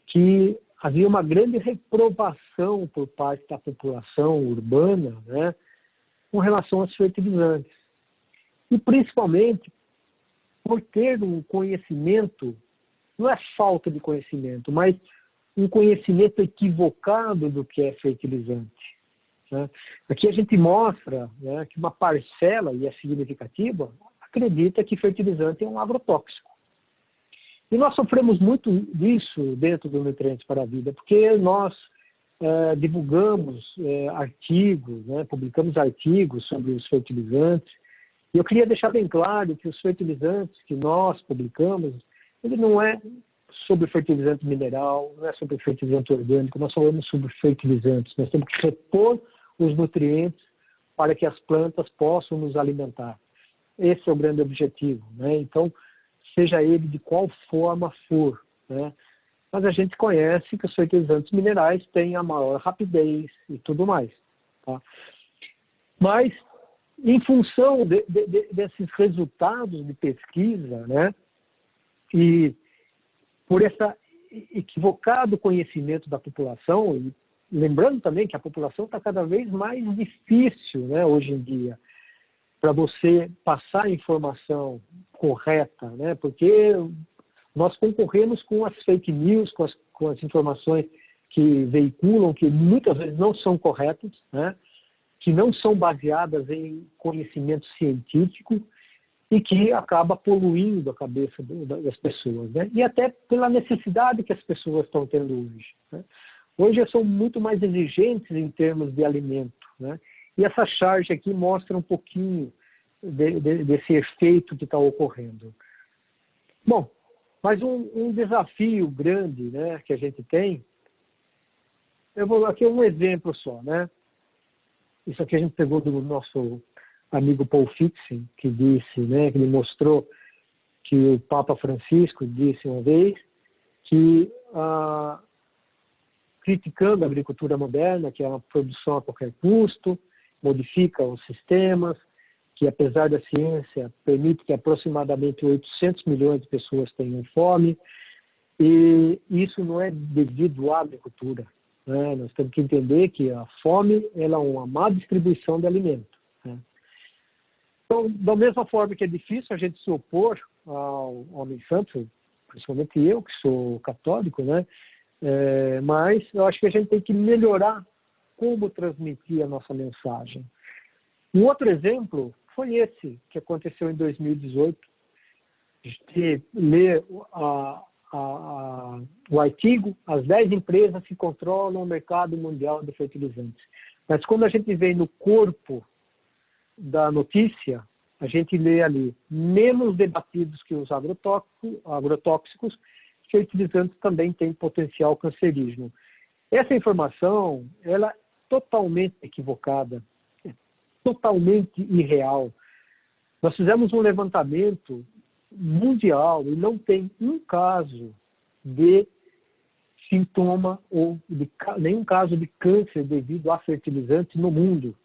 que havia uma grande reprovação por parte da população urbana, né, com relação aos fertilizantes. E principalmente por ter um conhecimento, não é falta de conhecimento, mas um conhecimento equivocado do que é fertilizante, né? Aqui a gente mostra, né, que uma parcela, e é significativa, acredita que fertilizante é um agrotóxico. E nós sofremos muito disso dentro do Nutrientes para a Vida, porque nós divulgamos artigos, né, publicamos artigos sobre os fertilizantes, e eu queria deixar bem claro que os fertilizantes que nós publicamos, ele não é sobre fertilizante mineral, não é sobre fertilizante orgânico, nós falamos sobre fertilizantes. Nós temos que repor os nutrientes para que as plantas possam nos alimentar. Esse é o grande objetivo, né? Então, seja ele de qual forma for, né? Mas a gente conhece que os fertilizantes minerais têm a maior rapidez e tudo mais, tá? Mas, em função desses resultados de pesquisa, né, e por esse equivocado conhecimento da população, e lembrando também que a população está cada vez mais difícil, né, hoje em dia, para você passar a informação correta, né, porque nós concorremos com as fake news, com as informações que veiculam, que muitas vezes não são corretas, né, que não são baseadas em conhecimento científico e que acaba poluindo a cabeça das pessoas, né? E até pela necessidade que as pessoas estão tendo hoje, né? Hoje são muito mais exigentes em termos de alimento, né? E essa charge aqui mostra um pouquinho desse efeito que está ocorrendo. Bom, Mas um desafio grande, né, que a gente tem, eu vou aqui um exemplo só, né? Isso aqui a gente pegou do nosso amigo Paul Fixen, que disse, né, que ele mostrou que o Papa Francisco disse uma vez que, criticando a agricultura moderna, que é uma produção a qualquer custo, modifica os sistemas, que apesar da ciência permite que aproximadamente 800 milhões de pessoas tenham fome, e isso não é devido à agricultura, né? Nós temos que entender que a fome ela é uma má distribuição de alimento, né? Então, da mesma forma que é difícil a gente se opor ao homem santo, principalmente eu, que sou católico, né? Mas eu acho que a gente tem que melhorar como transmitir a nossa mensagem. Um outro exemplo foi esse, que aconteceu em 2018, de ler o artigo As 10 empresas que controlam o mercado mundial de fertilizantes. Mas quando a gente vem no corpo da notícia, a gente lê ali, menos debatidos que os agrotóxicos, fertilizantes também têm potencial cancerígeno. Essa informação, ela é totalmente equivocada, é totalmente irreal. Nós fizemos um levantamento mundial e não tem um caso de sintoma ou nenhum caso de câncer devido a fertilizantes no mundo.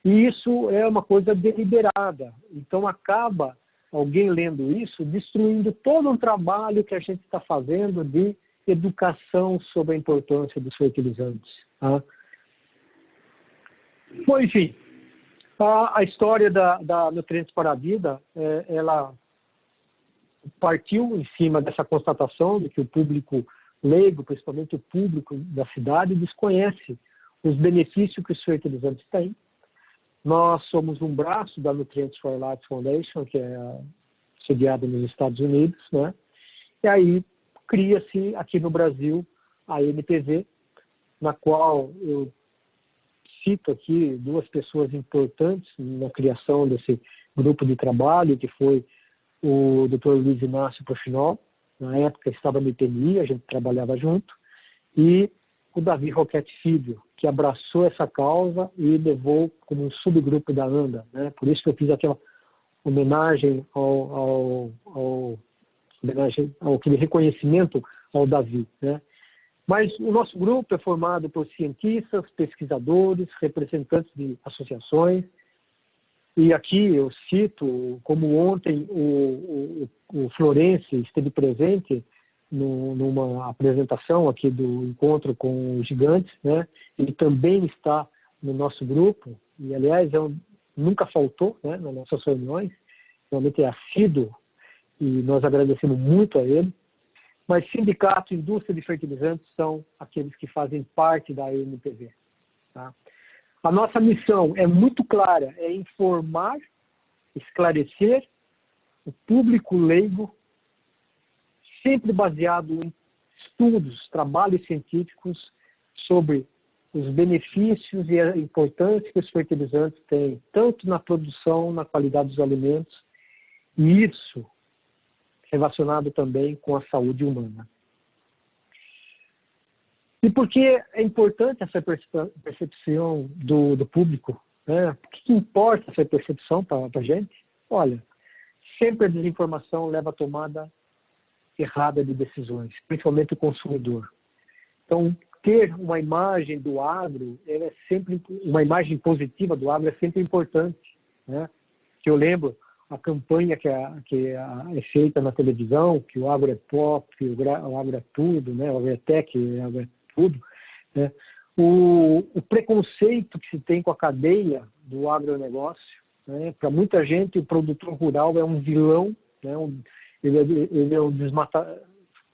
E isso é uma coisa deliberada. Então, acaba alguém lendo isso, destruindo todo um trabalho que a gente está fazendo de educação sobre a importância dos fertilizantes. Tá? Bom, enfim, a história da Nutrientes para a Vida, ela partiu em cima dessa constatação de que o público leigo, principalmente o público da cidade, desconhece os benefícios que os fertilizantes têm. Nós somos um braço da Nutrients for Life Foundation, que é sediada nos Estados Unidos, né? E aí cria-se aqui no Brasil a NPV, na qual eu cito aqui duas pessoas importantes na criação desse grupo de trabalho, que foi o Dr. Luiz Inácio Prochinol, na época estava no IPMI, a gente trabalhava junto, e o Davi Roquete Filho, que abraçou essa causa e levou como um subgrupo da ANDA, né? Por isso que eu fiz aquela homenagem aquele reconhecimento ao Davi, né? Mas o nosso grupo é formado por cientistas, pesquisadores, representantes de associações, e aqui eu cito, como ontem o Florencio esteve presente numa apresentação aqui do encontro com os gigantes, né? Ele também está no nosso grupo, e aliás nunca faltou, né, nas nossas reuniões, realmente é assíduo, e nós agradecemos muito a ele. Mas sindicato e indústria de fertilizantes são aqueles que fazem parte da NPV. Tá? A nossa missão é muito clara, é informar, esclarecer o público leigo, sempre baseado em estudos, trabalhos científicos sobre os benefícios e a importância que os fertilizantes têm, tanto na produção, na qualidade dos alimentos, e isso relacionado também com a saúde humana. E por que é importante essa percepção do público? Né? O que importa essa percepção para a gente? Olha, sempre a desinformação leva à tomada errada de decisões, principalmente o consumidor. Então, ter uma imagem do agro, ela é sempre, uma imagem positiva do agro é sempre importante, né? Que eu lembro a campanha que é feita na televisão, que o agro é pop, o agro é tudo, né? O agro é tech, o agro é tudo, né? O preconceito que se tem com a cadeia do agronegócio, né? Para muita gente, o produtor rural é um vilão, né? Ele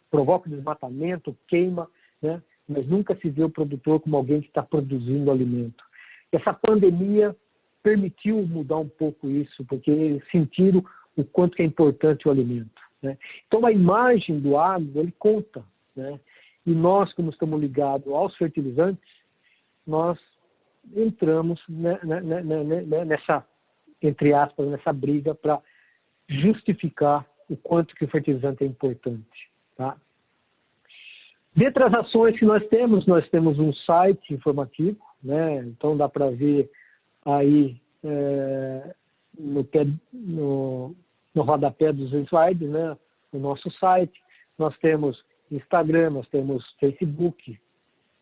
provoca desmatamento, queima, né? Mas nunca se vê o produtor como alguém que está produzindo alimento. Essa pandemia permitiu mudar um pouco isso, porque eles sentiram o quanto que é importante o alimento, né? Então, a imagem do agro, ele conta, né? E nós, como estamos ligados aos fertilizantes, nós entramos nessa, entre aspas, nessa briga para justificar o quanto que o fertilizante é importante. Tá? Dentre as ações que nós temos um site informativo, né? Então dá para ver aí no rodapé dos slides, né? O nosso site. Nós temos Instagram, nós temos Facebook.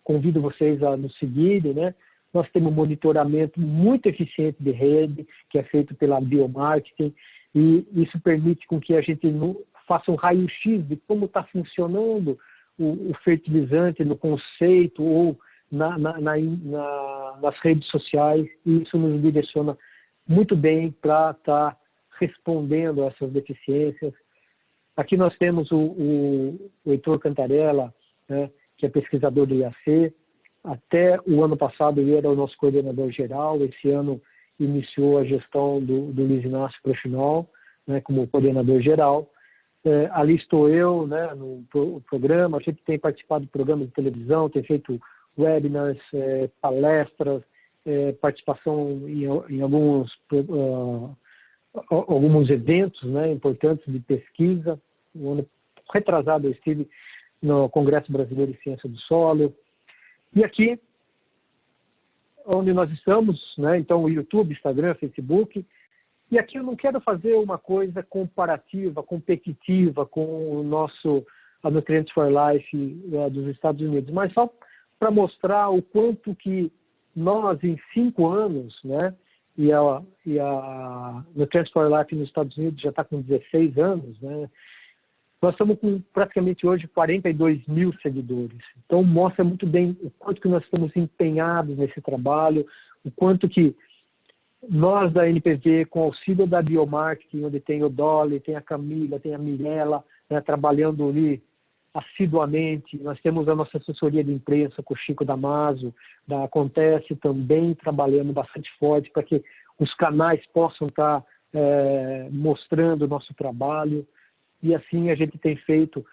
Convido vocês a nos seguirem, né? Nós temos um monitoramento muito eficiente de rede, que é feito pela Biomarketing, e isso permite com que a gente faça um raio-x de como está funcionando o fertilizante no conceito ou nas redes sociais, e isso nos direciona muito bem para estar respondendo a essas deficiências. Aqui nós temos o Heitor Cantarella, né, que é pesquisador do IAC. Até o ano passado ele era o nosso coordenador geral, esse ano iniciou a gestão do Luiz Inácio Prochinol, né, como coordenador geral. Ali estou eu, né, no programa. A gente tem participado de programas de televisão, tem feito webinars, palestras, participação em alguns eventos, né, importantes de pesquisa. No ano retrasado eu estive no Congresso Brasileiro de Ciência do Solo. E aqui, onde nós estamos, né, então o YouTube, Instagram, Facebook. E aqui eu não quero fazer uma coisa comparativa, competitiva com a Nutrients for Life dos Estados Unidos, mas só para mostrar o quanto que nós, em 5 anos, né, e a Nutrients for Life nos Estados Unidos já está com 16 anos, né, nós estamos com praticamente hoje 42 mil seguidores. Então mostra muito bem o quanto que nós estamos empenhados nesse trabalho, o quanto que nós da NPV, com auxílio da Biomarketing, onde tem o Dolly, tem a Camila, tem a Mirella, né, trabalhando ali assiduamente. Nós temos a nossa assessoria de imprensa com o Chico Damaso, da Acontece, também trabalhando bastante forte para que os canais possam estar mostrando o nosso trabalho. E assim a gente tem feito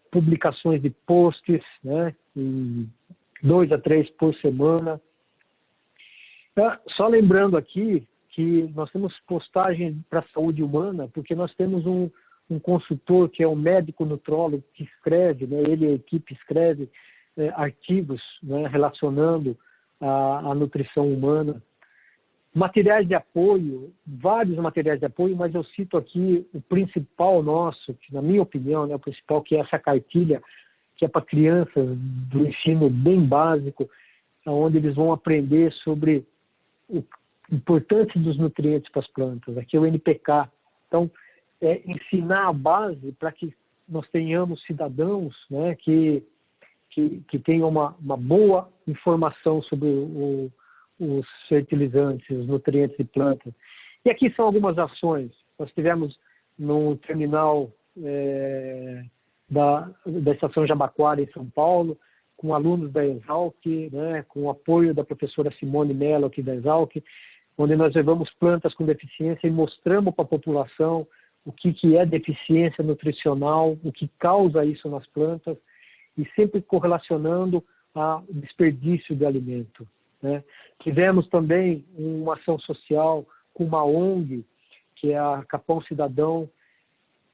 publicações de posts, né, em 2 a 3 por semana. Só lembrando aqui que nós temos postagem para a saúde humana, porque nós temos um consultor que é um médico nutrólogo que escreve, né, ele e a equipe escreve artigos, né, relacionando a nutrição humana. Materiais de apoio, vários materiais de apoio, mas eu cito aqui o principal nosso, que na minha opinião, né, o principal, que é essa cartilha, que é para crianças do ensino bem básico, onde eles vão aprender sobre a importância dos nutrientes para as plantas. Aqui é o NPK. Então, ensinar a base para que nós tenhamos cidadãos, né, que tenham uma boa informação sobre os fertilizantes, os nutrientes de plantas. E aqui são algumas ações. Nós tivemos no terminal da Estação Jabaquara, em São Paulo, com alunos da Exalc, né, com o apoio da professora Simone Mello aqui da Exalc, onde nós levamos plantas com deficiência e mostramos para a população o que é deficiência nutricional, o que causa isso nas plantas, e sempre correlacionando ao desperdício de alimento, né. Tivemos também uma ação social com uma ONG, que é a Capão Cidadão,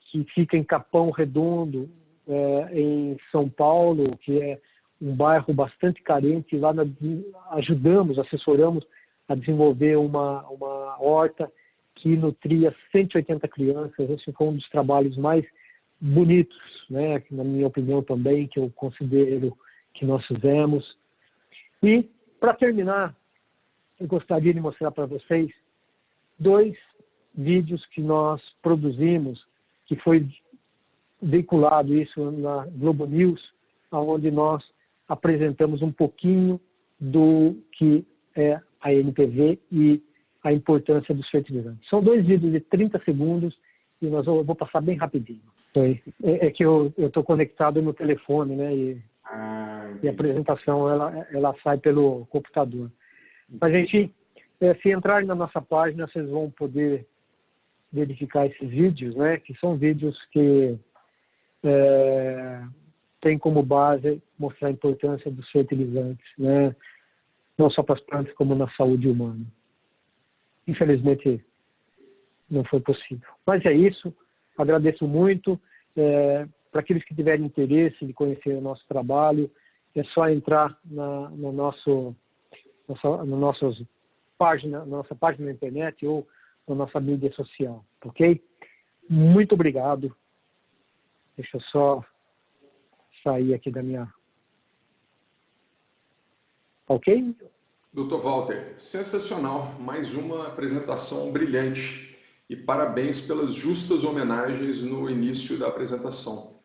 que fica em Capão Redondo, em São Paulo, que é um bairro bastante carente. Lá nós assessoramos a desenvolver uma horta que nutria 180 crianças. Esse foi um dos trabalhos mais bonitos, né, na minha opinião também, que eu considero que nós fizemos. E, para terminar, eu gostaria de mostrar para vocês 2 vídeos que nós produzimos, que foi veiculado isso na Globo News, onde nós apresentamos um pouquinho do que é a NPV e a importância dos fertilizantes. São 2 vídeos de 30 segundos e eu vou passar bem rapidinho. É que eu estou conectado no telefone, né? E a apresentação ela sai pelo computador. Mas, gente, se entrarem na nossa página, vocês vão poder verificar esses vídeos, né? Que são vídeos que tem como base mostrar a importância dos fertilizantes, né? Não só para as plantas, como na saúde humana. Infelizmente, não foi possível. Mas é isso. agradeço muito. Para aqueles que tiverem interesse de conhecer o nosso trabalho, é só entrar na nossa página na internet ou na nossa mídia social, ok? Muito obrigado. Deixa eu só sair aqui da minha... Ok? Dr. Walter, sensacional. Mais uma apresentação brilhante. E parabéns pelas justas homenagens no início da apresentação.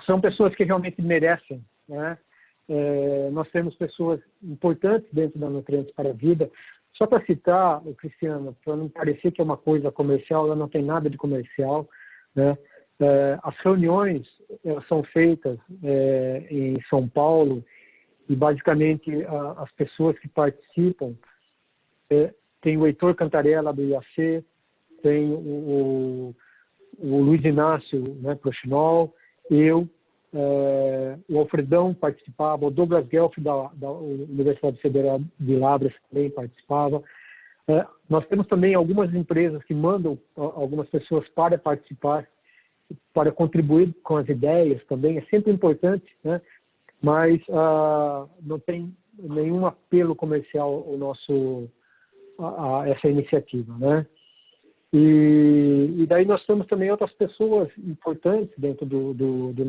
São pessoas que realmente merecem, né? Nós temos pessoas importantes dentro da Nutrientes para a Vida. Só para citar, Cristiano, para não parecer que é uma coisa comercial, ela não tem nada de comercial, né? As reuniões são feitas em São Paulo e, basicamente, as pessoas que participam, tem o Heitor Cantarella, do IAC, tem o Luiz Inácio, né, Prochinol, eu, o Alfredão participava, o Douglas Guelph da Universidade Federal de Lavras também participava. Nós temos também algumas empresas que mandam algumas pessoas para participar, para contribuir com as ideias também. É sempre importante, né? Mas não tem nenhum apelo comercial essa iniciativa, né? E daí nós temos também outras pessoas importantes dentro da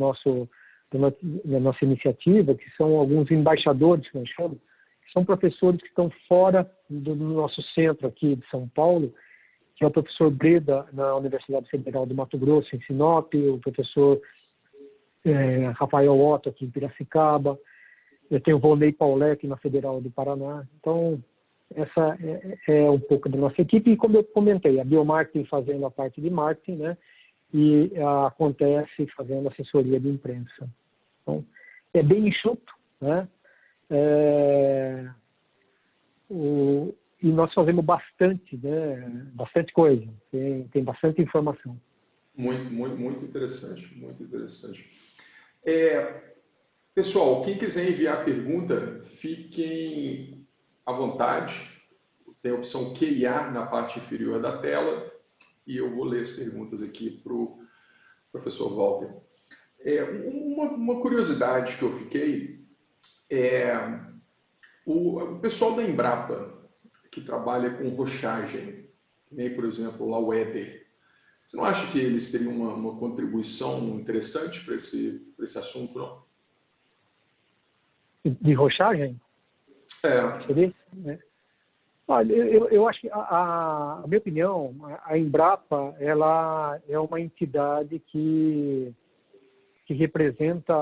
nossa iniciativa, que são alguns embaixadores, que nós chamamos, que são professores que estão fora do nosso centro aqui de São Paulo, que é o professor Breda, na Universidade Federal do Mato Grosso, em Sinop, o professor Rafael Otto, aqui em Piracicaba, eu tenho o Volney Paulec, na Federal do Paraná. Então, essa é um pouco da nossa equipe, e como eu comentei, a Biomarketing fazendo a parte de marketing, né? E a Acontece fazendo assessoria de imprensa. Então, é bem enxuto, né? E nós fazemos bastante, né? Bastante coisa, tem bastante informação. Muito interessante, muito interessante. Pessoal, quem quiser enviar pergunta, fiquem à vontade. Tem a opção QIA na parte inferior da tela e eu vou ler as perguntas aqui para o professor Walter. Uma curiosidade que eu fiquei o pessoal da Embrapa, que trabalha com rochagem, nem, por exemplo, lá o Éder, você não acha que eles teriam uma contribuição interessante para esse assunto, não? De rochagem? Seria? Olha, eu acho que, a minha opinião, a Embrapa, ela é uma entidade que representa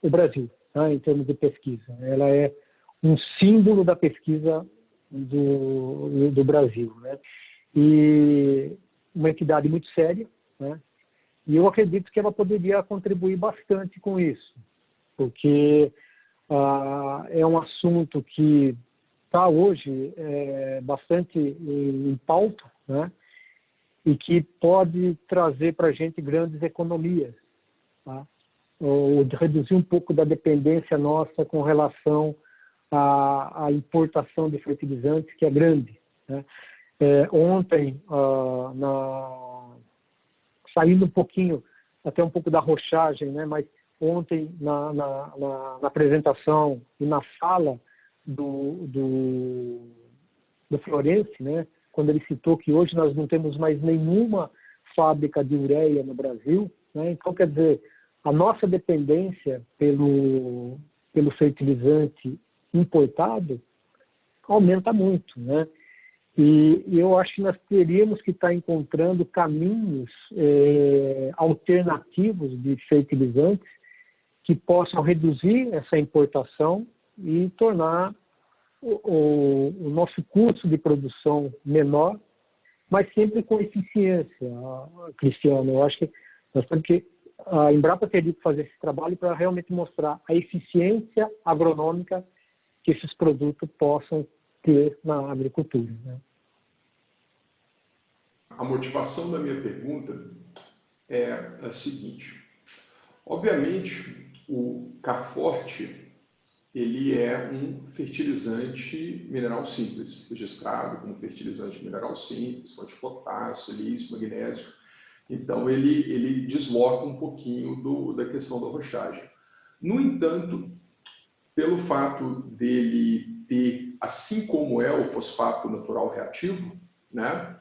o Brasil, né, em termos de pesquisa. Ela é um símbolo da pesquisa do Brasil, né? E uma entidade muito séria, né? E eu acredito que ela poderia contribuir bastante com isso, porque é um assunto que está hoje bastante em pauta, né? E que pode trazer para a gente grandes economias, tá? Ou reduzir um pouco da dependência nossa com relação à importação de fertilizantes, que é grande, né? Ontem, saindo até um pouco da rochagem, né? Mas ontem, na apresentação e na fala do Florenci, né? Quando ele citou que hoje nós não temos mais nenhuma fábrica de ureia no Brasil, né? Então, quer dizer, a nossa dependência pelo fertilizante importado aumenta muito, né? E eu acho que nós teríamos que estar encontrando caminhos alternativos de fertilizantes que possam reduzir essa importação e tornar o nosso custo de produção menor, mas sempre com eficiência, Cristiano. Eu acho que nós temos que a Embrapa teria que fazer esse trabalho para realmente mostrar a eficiência agronômica que esses produtos possam ter na agricultura, né? A motivação da minha pergunta é a seguinte. Obviamente, o K-Forte, ele é um fertilizante mineral simples, registrado como fertilizante mineral simples, fonte de potássio, lítio, magnésio. Então, ele desloca um pouquinho da questão da rochagem. No entanto, pelo fato dele ter, assim como é o fosfato natural reativo, né,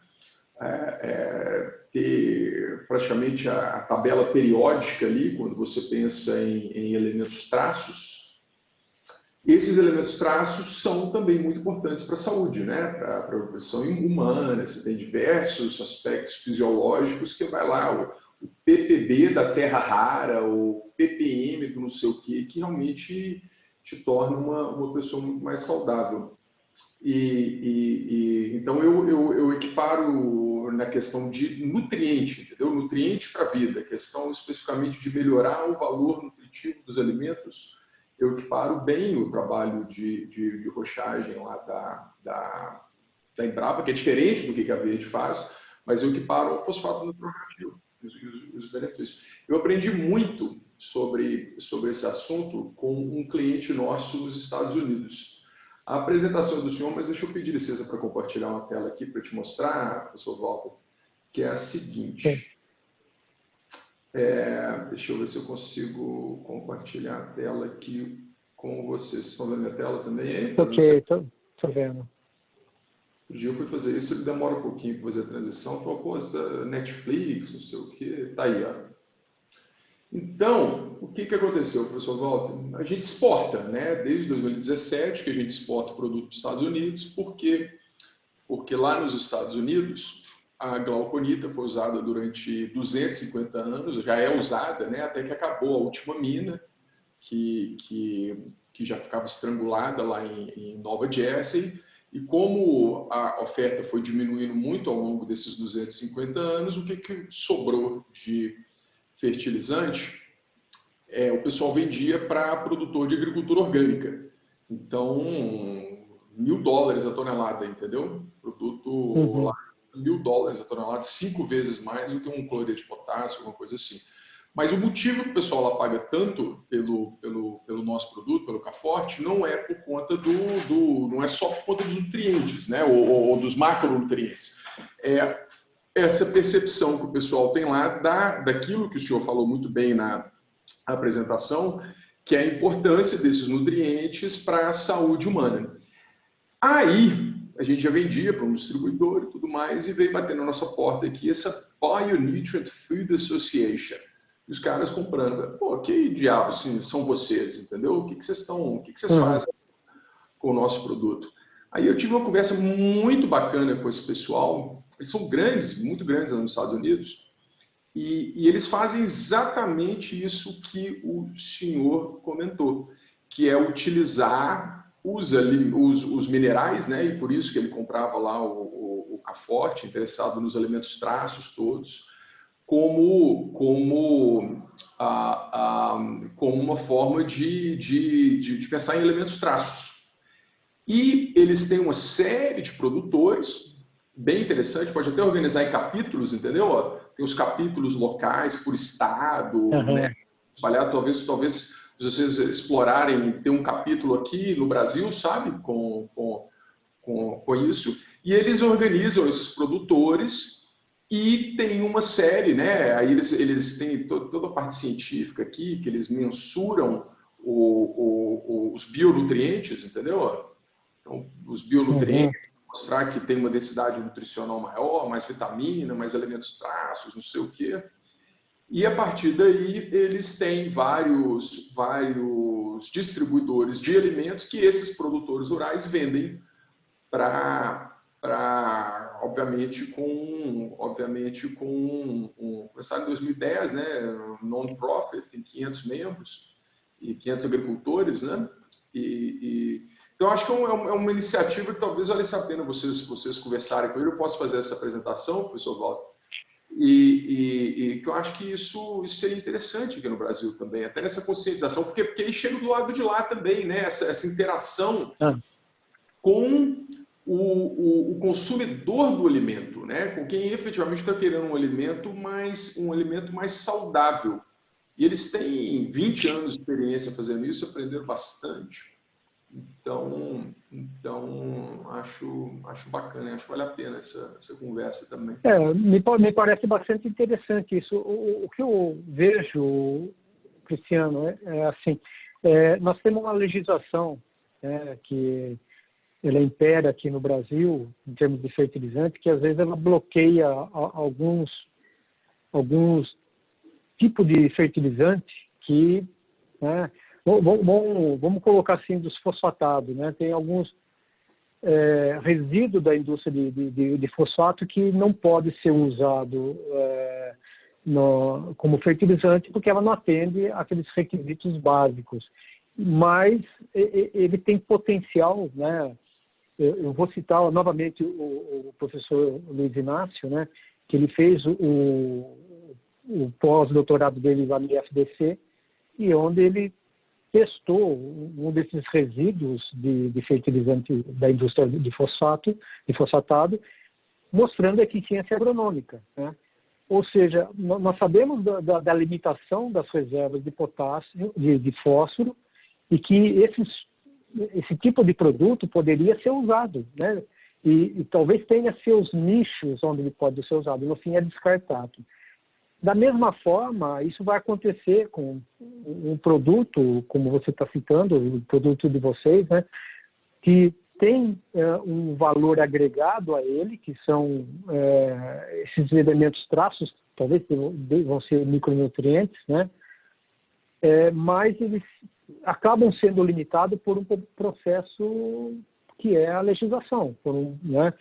ter praticamente a tabela periódica ali, quando você pensa em elementos traços, esses elementos traços são também muito importantes para a saúde, né? Para a proteção humana. Você tem diversos aspectos fisiológicos que vai lá, o ppb da terra rara, o ppm do não sei o quê, que realmente te torna uma pessoa muito mais saudável. Então eu equiparo na questão de nutriente, entendeu? Nutriente para a vida, questão especificamente de melhorar o valor nutritivo dos alimentos. Eu equiparo bem o trabalho de rochagem lá da Embrapa, que é diferente do que a Verde faz, mas eu equiparo ao fosfato natural reativo, os benefícios. Eu aprendi muito sobre esse assunto com um cliente nosso nos Estados Unidos. A apresentação do senhor, mas deixa eu pedir licença para compartilhar uma tela aqui para te mostrar, professor Walter, que é a seguinte. Deixa eu ver se eu consigo compartilhar a tela aqui com vocês. Vocês estão vendo a minha tela também? Ok, estou vendo. Outro dia eu fui fazer isso, ele demora um pouquinho para fazer a transição. Falei, pô, Netflix, não sei o quê. Tá aí, ó. Então, o que aconteceu, professor Walter? A gente exporta, né? Desde 2017 que a gente exporta o produto para os Estados Unidos, porque lá nos Estados Unidos a glauconita foi usada durante 250 anos, já é usada, né? Até que acabou a última mina, que já ficava estrangulada lá em Nova Jersey. E como a oferta foi diminuindo muito ao longo desses 250 anos, o que sobrou de fertilizante, o pessoal vendia para produtor de agricultura orgânica. Então, $1.000 a tonelada, entendeu? Produto lá, $1.000 a tonelada, 5 vezes mais do que um cloreto de potássio, alguma coisa assim. Mas o motivo que o pessoal lá paga tanto pelo nosso produto, pelo K-Forte, não é por conta não é só por conta dos nutrientes, né? Ou dos macronutrientes. É essa percepção que o pessoal tem lá daquilo que o senhor falou muito bem na apresentação, que é a importância desses nutrientes para a saúde humana. Aí, a gente já vendia para um distribuidor e tudo mais, e veio bater na nossa porta aqui essa Bionutrient Food Association. E os caras comprando. Pô, que diabos são vocês, entendeu? O que vocês fazem com o nosso produto? Aí eu tive uma conversa muito bacana com esse pessoal. Eles são grandes, muito grandes lá nos Estados Unidos, e eles fazem exatamente isso que o senhor comentou, que é utilizar os minerais, né? E por isso que ele comprava lá o K-Forte, interessado nos elementos traços todos, como uma forma de pensar em elementos traços. E eles têm uma série de produtores, bem interessante, pode até organizar em capítulos, entendeu? Tem os capítulos locais por estado, né? Espalhado, talvez se vocês explorarem, ter um capítulo aqui no Brasil, sabe? Com isso. E eles organizam esses produtores e tem uma série, né? Aí eles têm toda a parte científica aqui, que eles mensuram os bionutrientes, entendeu? Então, os bionutrientes, mostrar que tem uma densidade nutricional maior, mais vitamina, mais elementos traços, não sei o quê. E a partir daí, eles têm vários distribuidores de alimentos que esses produtores rurais vendem obviamente começaram em 2010, né, non-profit, tem 500 membros e 500 agricultores, né, então acho que é uma iniciativa que talvez valesse a pena vocês conversarem com ele. Eu posso fazer essa apresentação, professor Walter, e que eu acho que isso seria interessante aqui no Brasil também, até nessa conscientização, porque aí chega do lado de lá também, né, essa interação com o consumidor do alimento, né? Com quem efetivamente está querendo um alimento mais saudável. E eles têm 20 anos de experiência fazendo isso, aprenderam bastante. Então acho bacana, acho que vale a pena essa conversa também. Me parece bastante interessante isso. O que eu vejo, Cristiano, é assim, nós temos uma legislação que ela impera aqui no Brasil, em termos de fertilizante, que às vezes ela bloqueia alguns tipos de fertilizante que, né, vamos colocar assim, dos fosfatados, né? Tem alguns resíduos da indústria de fosfato que não pode ser usado como fertilizante porque ela não atende aqueles requisitos básicos. Mas ele tem potencial, né? Eu vou citar novamente o professor Luiz Inácio, né? Que ele fez o pós-doutorado dele lá no IFDC, e onde ele testou um desses resíduos de fertilizante da indústria de fosfatado, mostrando a eficiência agronômica, né? Ou seja, nós sabemos da limitação das reservas de potássio, de fósforo, e que esse tipo de produto poderia ser usado, né? E talvez tenha seus nichos onde ele pode ser usado, no fim é descartado. Da mesma forma, isso vai acontecer com um produto, como você está citando, o produto de vocês, né, que tem um valor agregado a ele, que são esses elementos traços, talvez vão ser micronutrientes, né, mas eles acabam sendo limitados por um processo que é a legislação, né,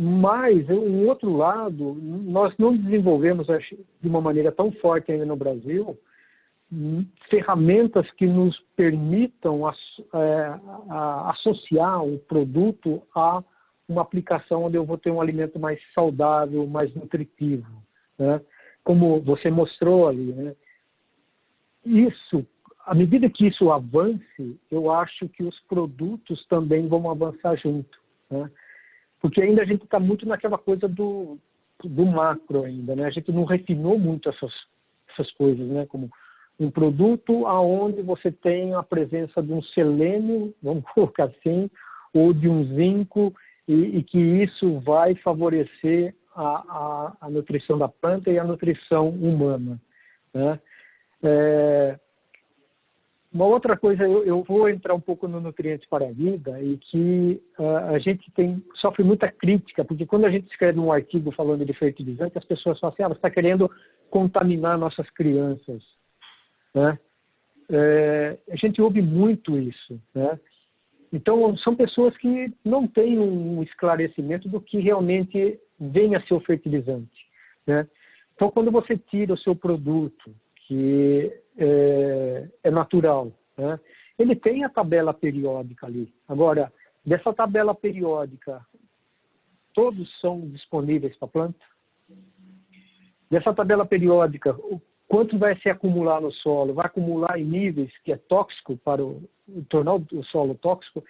mas, um outro lado, nós não desenvolvemos, acho, de uma maneira tão forte ainda no Brasil, ferramentas que nos permitam associar o produto a uma aplicação onde eu vou ter um alimento mais saudável, mais nutritivo, né? Como você mostrou ali, né? Isso, à medida que isso avance, eu acho que os produtos também vão avançar junto, né? Porque ainda a gente está muito naquela coisa do macro ainda, né? A gente não refinou muito essas coisas, né? Como um produto aonde você tem a presença de um selênio, vamos colocar assim, ou de um zinco, e que isso vai favorecer a nutrição da planta e a nutrição humana, né? Uma outra coisa, eu vou entrar um pouco no Nutrientes para a Vida, e que a gente sofre muita crítica, porque quando a gente escreve um artigo falando de fertilizante, as pessoas falam assim, você está querendo contaminar nossas crianças, né? A gente ouve muito isso, né? Então, são pessoas que não têm um esclarecimento do que realmente vem a ser o fertilizante, né? Então, quando você tira o seu produto, que é natural, né? Ele tem a tabela periódica ali. Agora, dessa tabela periódica, todos são disponíveis para a planta? Dessa tabela periódica, o quanto vai se acumular no solo? Vai acumular em níveis que é tóxico para tornar o solo tóxico?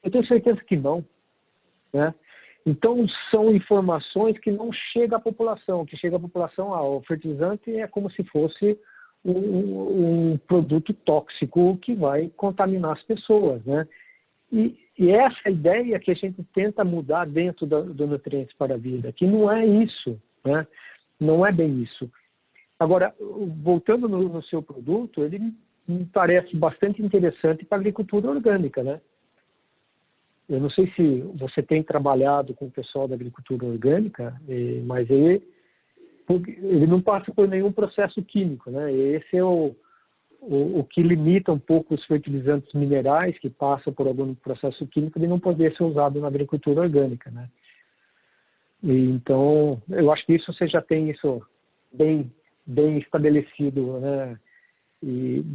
Eu tenho certeza que não, né? Então, são informações que não chegam à população. Que chega à população, o fertilizante é como se fosse um produto tóxico que vai contaminar as pessoas, né? E essa é a ideia que a gente tenta mudar dentro do Nutrientes para a Vida, que não é isso, né? Não é bem isso. Agora, voltando no seu produto, ele me parece bastante interessante para a agricultura orgânica, né? Eu não sei se você tem trabalhado com o pessoal da agricultura orgânica, mas ele não passa por nenhum processo químico, né? Esse é o que limita um pouco os fertilizantes minerais que passam por algum processo químico de não poder ser usado na agricultura orgânica, né? Então, eu acho que você já tem isso bem estabelecido, né?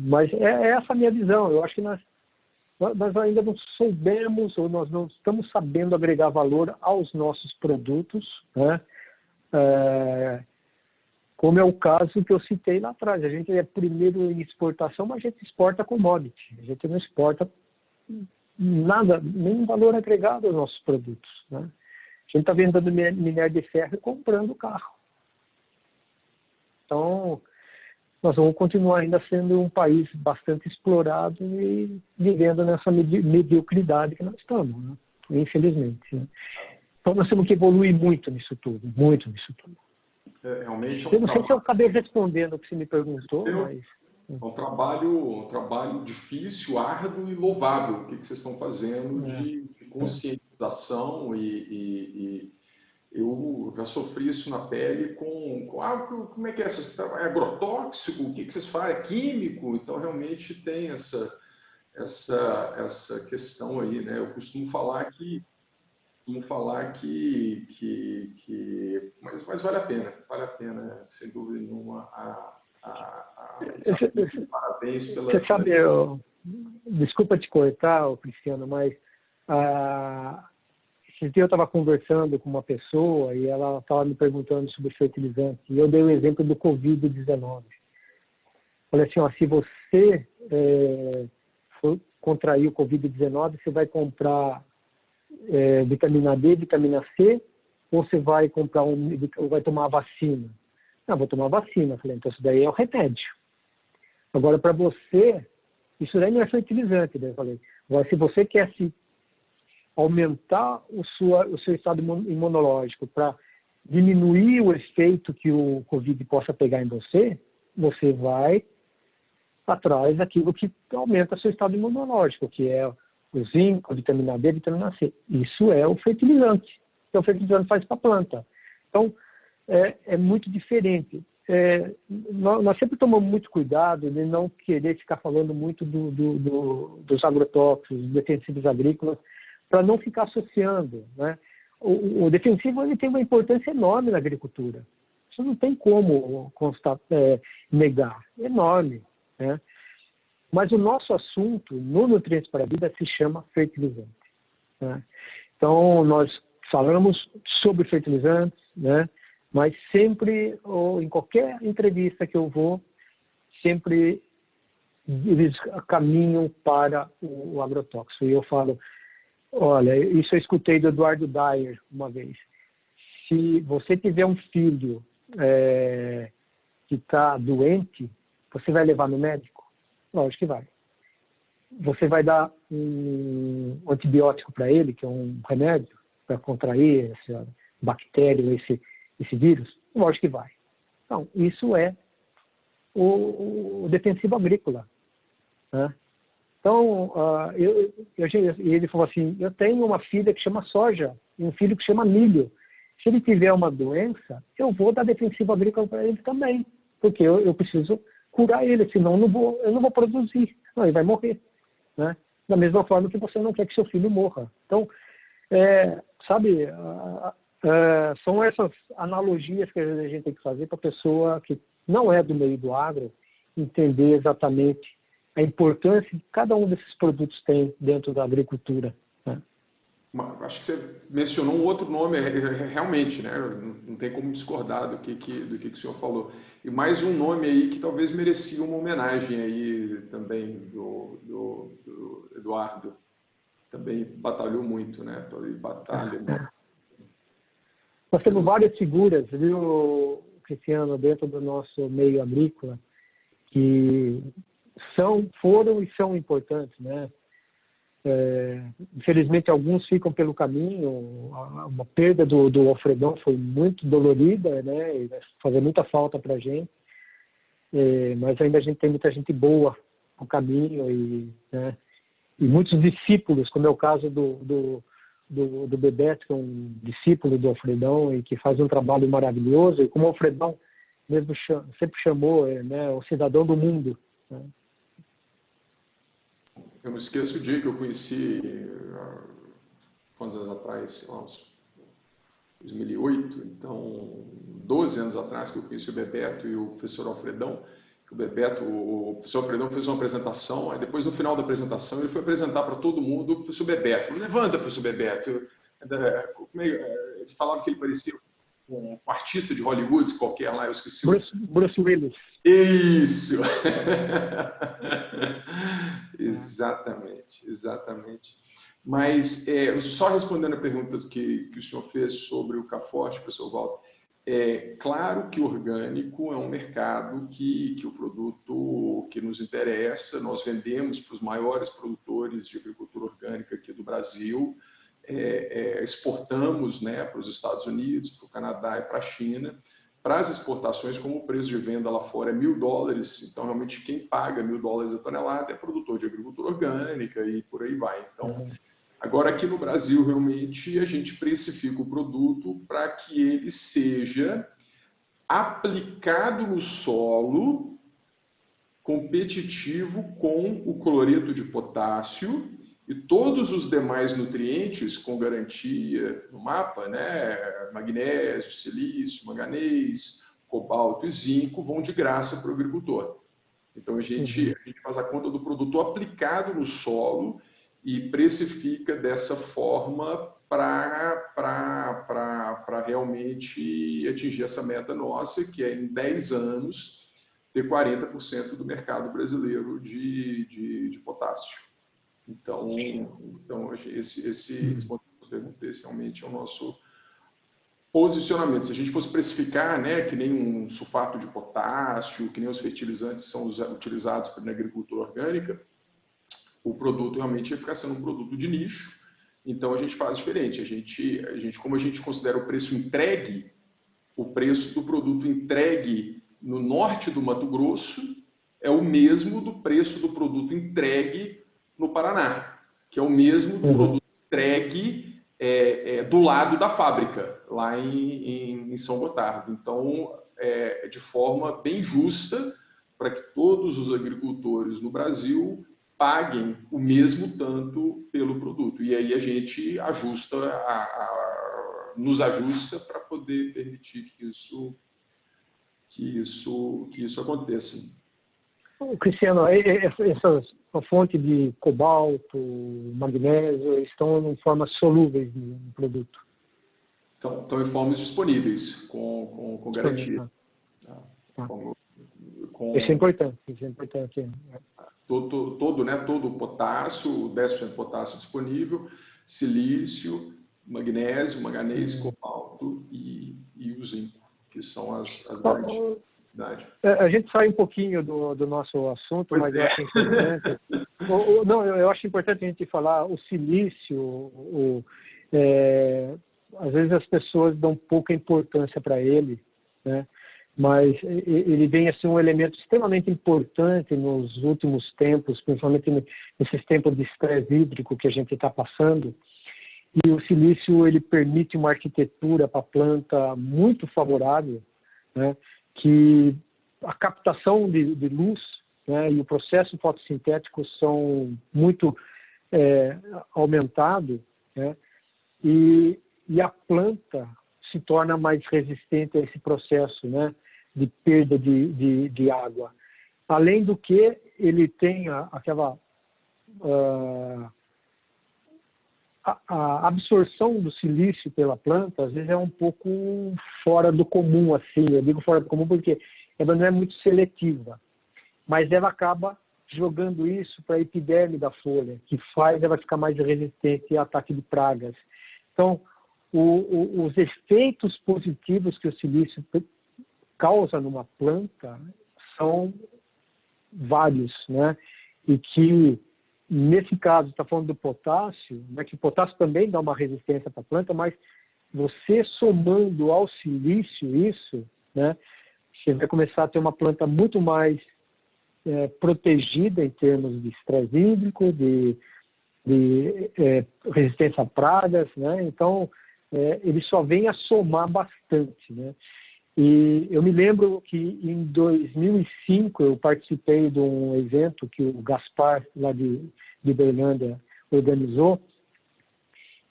Mas é essa a minha visão. Eu acho que nós ainda não soubemos, ou nós não estamos sabendo agregar valor aos nossos produtos, né? Como é o caso que eu citei lá atrás. A gente é primeiro em exportação, mas a gente exporta commodity. A gente não exporta nada, nenhum valor agregado aos nossos produtos, né? A gente está vendendo minério de ferro e comprando carro. Então, nós vamos continuar ainda sendo um país bastante explorado e vivendo nessa mediocridade que nós estamos, né? Infelizmente. Né? Então nós temos que evoluir muito nisso tudo, muito nisso tudo. Realmente é um eu não sei se eu acabei respondendo o que você me perguntou, mas... É um trabalho difícil, árduo e louvável, o que vocês estão fazendo de conscientização e eu já sofri isso na pele como é que é? É agrotóxico? O que vocês fazem? É químico? Então, realmente tem essa questão aí, né? Eu costumo falar que mas vale a pena, sem dúvida nenhuma, parabéns Você sabe, desculpa te cortar, Cristiano, mas esse dia eu estava conversando com uma pessoa e ela estava me perguntando sobre fertilizante. E eu dei o exemplo do Covid-19. Falei assim, ó, se você for contrair o Covid-19, você vai comprar vitamina D, vitamina C, ou você vai comprar ou vai tomar a vacina? Não, vou tomar a vacina. Falei, então isso daí é o remédio. Agora, para você, isso daí não é fertilizante, né? Eu falei, agora, se você quer aumentar o seu estado imunológico para diminuir o efeito que o Covid possa pegar em você, você vai atrás daquilo que aumenta seu estado imunológico, que é o zinco, a vitamina D, a vitamina C. Isso é o fertilizante. Então, o fertilizante faz para a planta. Então, é muito diferente. Nós sempre tomamos muito cuidado de não querer ficar falando muito dos agrotóxicos, dos defensivos agrícolas, para não ficar associando. Né? O defensivo ele tem uma importância enorme na agricultura. Isso não tem como negar. É enorme. Né? Mas o nosso assunto no Nutrientes para a Vida se chama fertilizante. Né? Então, nós falamos sobre fertilizantes, né? Mas sempre, ou em qualquer entrevista que eu vou, sempre eles caminham para o agrotóxico. E eu falo, olha, isso eu escutei do Eduardo Dyer uma vez. Se você tiver um filho que está doente, você vai levar no médico? Lógico que vai. Você vai dar um antibiótico para ele, que é um remédio, para contrair essa bactéria, esse vírus? Lógico que vai. Então, isso é o defensivo agrícola. Né? Então, ele falou assim, eu tenho uma filha que chama soja e um filho que chama milho. Se ele tiver uma doença, eu vou dar defensivo agrícola para ele também, porque eu preciso curar ele, senão eu não vou produzir. Não, ele vai morrer. Né? Da mesma forma que você não quer que seu filho morra. Então, sabe, são essas analogias que a gente tem que fazer para a pessoa que não é do meio do agro entender exatamente a importância que cada um desses produtos tem dentro da agricultura. Né? Acho que você mencionou um outro nome, realmente, né? Não tem como discordar do que o senhor falou. E mais um nome aí que talvez merecia uma homenagem aí também do Eduardo. Também batalhou muito, né? Batalha. Nós temos várias figuras, viu, Cristiano, dentro do nosso meio agrícola, que foram e são importantes, né? Infelizmente, alguns ficam pelo caminho. A perda do Alfredão foi muito dolorida, né? E vai fazer muita falta para a gente. Mas ainda a gente tem muita gente boa no caminho né? E muitos discípulos, como é o caso do Bebeto, que é um discípulo do Alfredão e que faz um trabalho maravilhoso. E como o Alfredão mesmo sempre chamou, né, o cidadão do mundo. Né? Eu não esqueço o dia que eu conheci, quantos anos atrás? 2008, então 12 anos atrás que eu conheci o Bebeto e o professor Alfredão. O professor Alfredão fez uma apresentação, aí depois no final da apresentação ele foi apresentar para todo mundo o professor Bebeto. Levanta, professor Bebeto. Ele falava que ele parecia um artista de Hollywood qualquer lá, eu esqueci. Bruce Willis. Isso! Exatamente. Mas, só respondendo a pergunta que o senhor fez sobre o CAFORTE, professor Walter, É claro que orgânico é um mercado que o produto que nos interessa, nós vendemos para os maiores produtores de agricultura orgânica aqui do Brasil, exportamos, né, para os Estados Unidos, para o Canadá e para a China. Para as exportações, como o preço de venda lá fora é $1.000, então realmente quem paga $1.000 a tonelada é produtor de agricultura orgânica e por aí vai. Então, agora, aqui no Brasil, realmente, a gente precifica o produto para que ele seja aplicado no solo, competitivo com o cloreto de potássio e todos os demais nutrientes com garantia no mapa, né? Magnésio, silício, manganês, cobalto e zinco vão de graça para o agricultor. Então, a gente faz a conta do produto aplicado no solo e precifica dessa forma para realmente atingir essa meta nossa, que é em 10 anos ter 40% do mercado brasileiro de potássio. Então esse realmente é o nosso posicionamento. Se a gente fosse precificar, né, que nem um sulfato de potássio, que nem os fertilizantes são utilizados na agricultura orgânica, o produto realmente ia ficar sendo um produto de nicho. Então a gente faz diferente. Como a gente considera o preço entregue, o preço do produto entregue no norte do Mato Grosso é o mesmo do preço do produto entregue no Paraná, que é o mesmo do produto entregue do lado da fábrica, lá em São Gotardo. Então, de forma bem justa, para que todos os agricultores no Brasil paguem o mesmo tanto pelo produto. E aí a gente nos ajusta para poder permitir que isso aconteça. Cristiano, essa fonte de cobalto, magnésio, estão em formas solúveis no produto? Estão em formas disponíveis, com garantia. Isso é importante. Todo o potássio, 10% de potássio disponível, silício, magnésio, manganês, cobalto e o zinco, que são as garantias. A gente sai um pouquinho do nosso assunto, mas eu acho importante. Eu acho importante a gente falar o silício. Às vezes as pessoas dão pouca importância para ele, né? Mas ele vem a ser um elemento extremamente importante nos últimos tempos, principalmente nesses tempos de estresse hídrico que a gente está passando. E o silício ele permite uma arquitetura para a planta muito favorável, né? Que a captação de luz, né, e o processo fotossintético são muito aumentados, né? E a planta se torna mais resistente a esse processo, né, de perda de água. Além do que, ele tem aquela a absorção do silício pela planta, às vezes é um pouco fora do comum, assim. Eu digo fora do comum porque ela não é muito seletiva, mas ela acaba jogando isso para a epiderme da folha, que faz ela ficar mais resistente a ataque de pragas. Então, os efeitos positivos que o silício causa numa planta são vários, né? E que, nesse caso, está falando do potássio, né? Que o potássio também dá uma resistência para a planta, mas você somando ao silício isso, né? Você vai começar a ter uma planta muito mais protegida em termos de estresse hídrico, de resistência a pragas, né? Então, ele só vem a somar bastante, né? E eu me lembro que em 2005 eu participei de um evento que o Gaspar, lá de Berlândia, organizou,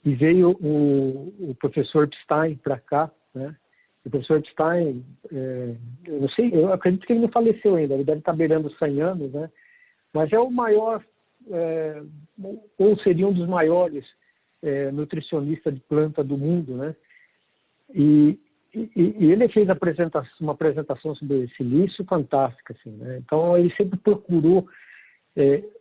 e veio o professor Epstein para cá, né? O professor Epstein, eu não sei, eu acredito que ele não faleceu ainda, ele deve estar beirando 100 anos, né? Mas é o maior, ou seria um dos maiores nutricionistas de planta do mundo, né? E ele fez uma apresentação sobre silício fantástica, assim, né? Então ele sempre procurou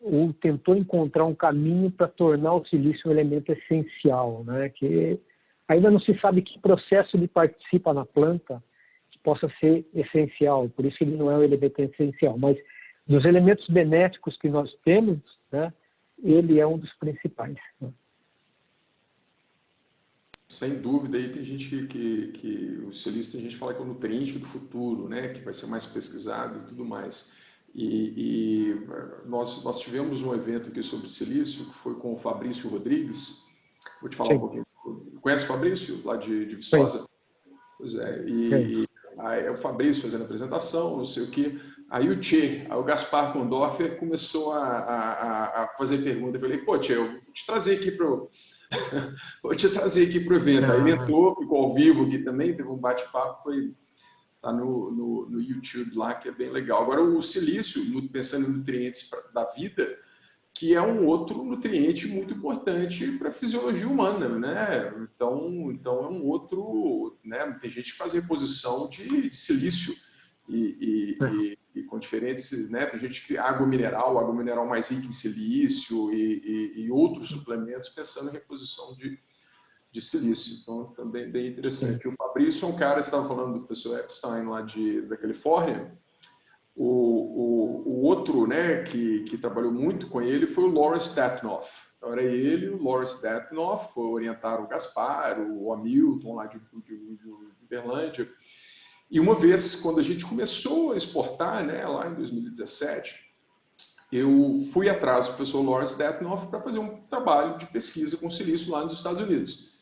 ou tentou encontrar um caminho para tornar o silício um elemento essencial, né? Que ainda não se sabe que processo ele participa na planta que possa ser essencial, por isso que ele não é um elemento essencial, mas dos elementos benéficos que nós temos, né, ele é um dos principais. Né? Sem dúvida, aí tem gente que o silício, tem gente que fala que é o nutriente do futuro, né, que vai ser mais pesquisado e tudo mais. E nós tivemos um evento aqui sobre silício, que foi com o Fabrício Rodrigues. Vou te falar um pouquinho. Conhece o Fabrício, lá de Viçosa? Sim. Pois é, aí o Fabrício fazendo a apresentação, não sei o quê. Aí o o Gaspar Kondorfer começou a fazer pergunta. Eu falei, pô, Tchê, eu vou te trazer aqui para vou te trazer aqui para o evento. Aí ele entrou, ficou ao vivo aqui também, teve um bate-papo, tá no YouTube lá, que é bem legal. Agora, o silício, pensando em nutrientes da vida, que é um outro nutriente muito importante para a fisiologia humana, né? Então é um outro, né? Tem gente que faz reposição de silício e com diferentes, né? Tem gente que água mineral mais rica em silício e outros suplementos pensando em reposição de silício. Então, também bem interessante. O Fabrício é um cara, você estava falando do professor Epstein lá da Califórnia. O outro, né, que trabalhou muito com ele foi o Lawrence Datnoff. Então, era ele, o Lawrence Datnoff, orientaram o Gaspar, o Hamilton lá de Uberlândia. E uma vez, quando a gente começou a exportar, né, lá em 2017, eu fui atrás do professor Lawrence Datnoff para fazer um trabalho de pesquisa com silício lá nos Estados Unidos.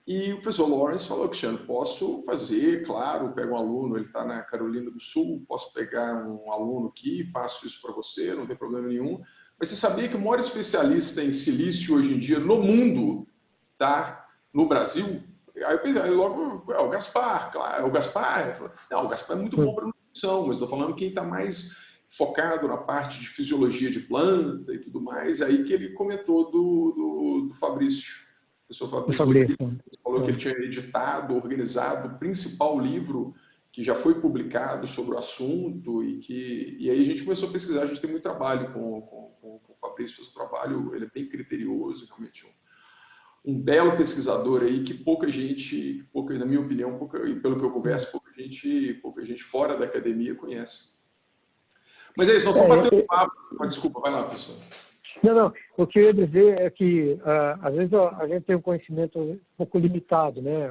E o professor Lawrence falou, Cristiano, posso fazer, claro, pego um aluno, ele está na Carolina do Sul, posso pegar um aluno aqui, faço isso para você, não tem problema nenhum. Mas você sabia que o maior especialista em silício hoje em dia no mundo está no Brasil? Aí eu pensei, logo, o Gaspar, claro, o Gaspar. Não, o Gaspar é muito bom para nutrição, mas estou falando quem está mais focado na parte de fisiologia de planta e tudo mais, aí que ele comentou do Fabrício. O professor Fabrício falou que ele tinha editado, organizado o principal livro que já foi publicado sobre o assunto e aí a gente começou a pesquisar, a gente tem muito trabalho com o Fabrício, fez um trabalho, ele é bem criterioso, realmente um belo pesquisador aí que pouca gente, na minha opinião, e pelo que eu converso, pouca gente fora da academia conhece. Mas é isso, nós estamos batendo papo. Desculpa, vai lá, professor. Não. O que eu ia dizer é que, às vezes, a gente tem um conhecimento um pouco limitado, né?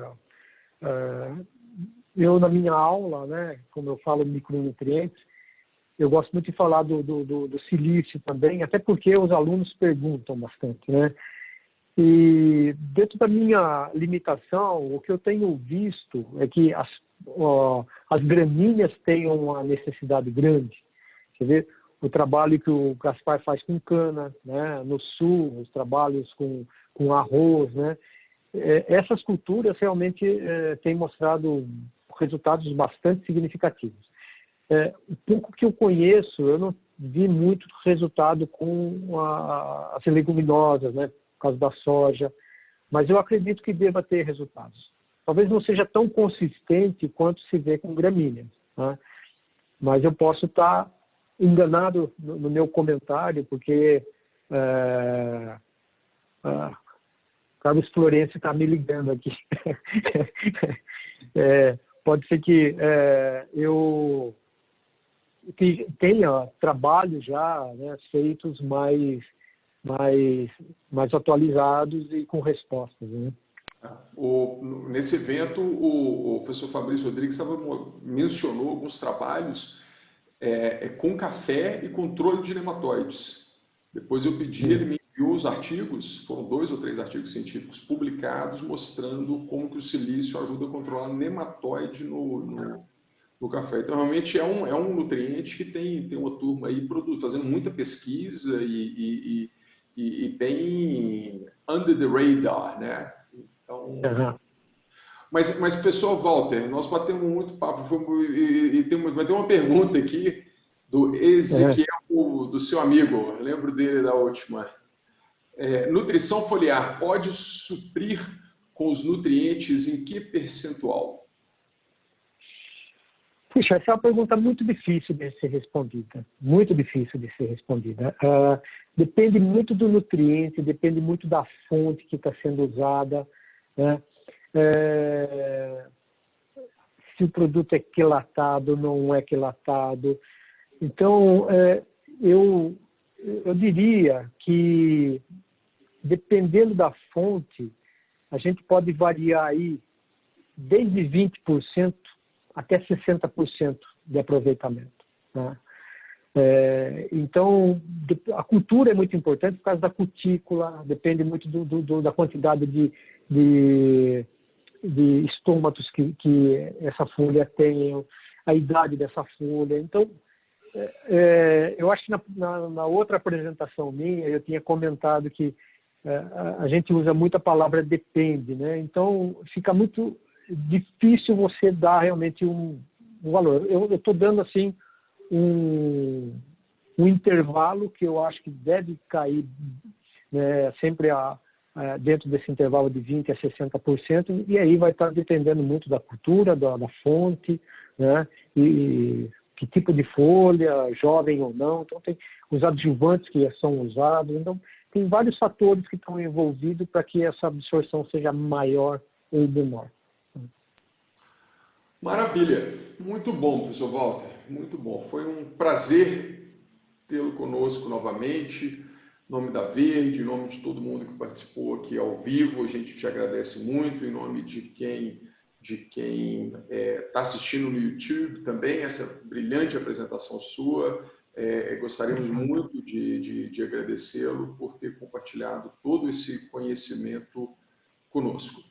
Eu, na minha aula, né, como eu falo micronutrientes, eu gosto muito de falar do silício também, até porque os alunos perguntam bastante, né? E dentro da minha limitação, o que eu tenho visto é que as gramíneas têm uma necessidade grande. Quer ver? O trabalho que o Gaspar faz com cana, né? No sul, os trabalhos com arroz, né? Essas culturas realmente têm mostrado resultados bastante significativos. O pouco que eu conheço, eu não vi muito resultado com as leguminosas, né? Por causa da soja, mas eu acredito que deva ter resultados. Talvez não seja tão consistente quanto se vê com gramíneas, né? Mas eu posso estar enganado no meu comentário, porque Carlos Florencio está me ligando aqui. Pode ser que eu tenha trabalhos já, né, feitos mais atualizados e com respostas, né? Nesse evento, o professor Fabrício Rodrigues mencionou alguns trabalhos com café e controle de nematóides. Depois eu pedi, ele me enviou os artigos, foram 2 ou 3 artigos científicos publicados mostrando como que o silício ajuda a controlar nematóide no café. Então, realmente é um nutriente que tem uma turma aí fazendo muita pesquisa e bem under the radar, né? Então, mas pessoal, Walter, nós batemos muito papo, vai ter uma pergunta aqui do Ezequiel, do seu amigo, lembro dele da última. Nutrição foliar pode suprir com os nutrientes em que percentual? Puxa, essa é uma pergunta muito difícil de ser respondida. Muito difícil de ser respondida. Depende muito do nutriente, depende muito da fonte que está sendo usada, né? se o produto é quilatado ou não é quilatado. Então, eu diria que, dependendo da fonte, a gente pode variar aí desde 20% até 60% de aproveitamento, né? Então, a cultura é muito importante por causa da cutícula, depende muito da quantidade de estômatos que essa folha tem, a idade dessa folha. Então, eu acho que na outra apresentação minha, eu tinha comentado que a gente usa muito a palavra depende, né? Então, fica muito difícil você dar realmente um valor. Eu estou dando, assim, um intervalo que eu acho que deve cair, né, sempre dentro desse intervalo de 20% a 60%, e aí vai estar dependendo muito da cultura, da fonte, né, e que tipo de folha, jovem ou não. Então, tem os adjuvantes que são usados. Então, tem vários fatores que estão envolvidos para que essa absorção seja maior ou menor. Maravilha. Muito bom, professor Walter. Muito bom. Foi um prazer tê-lo conosco novamente. Em nome da Verde, em nome de todo mundo que participou aqui ao vivo, a gente te agradece muito. Em nome de quem está assistindo no YouTube também, essa brilhante apresentação sua. Gostaríamos muito de agradecê-lo por ter compartilhado todo esse conhecimento conosco.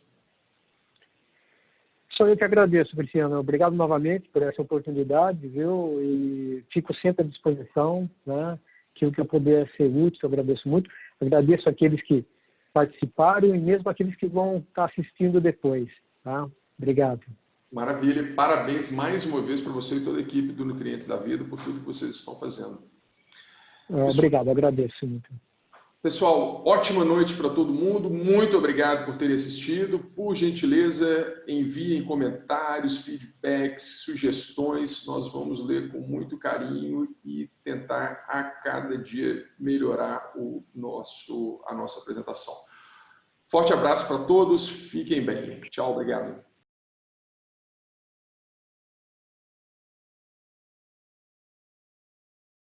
Só eu que agradeço, Cristiano. Obrigado novamente por essa oportunidade, viu? E fico sempre à disposição, né? Que o que eu puder ser útil, eu agradeço muito. Agradeço aqueles que participaram e mesmo aqueles que vão estar assistindo depois, tá? Obrigado. Maravilha. Parabéns mais uma vez para você e toda a equipe do Nutrientes da Vida por tudo que vocês estão fazendo. Obrigado, agradeço muito. Pessoal, ótima noite para todo mundo. Muito obrigado por terem assistido. Por gentileza, enviem comentários, feedbacks, sugestões. Nós vamos ler com muito carinho e tentar a cada dia melhorar a nossa apresentação. Forte abraço para todos. Fiquem bem. Tchau, obrigado.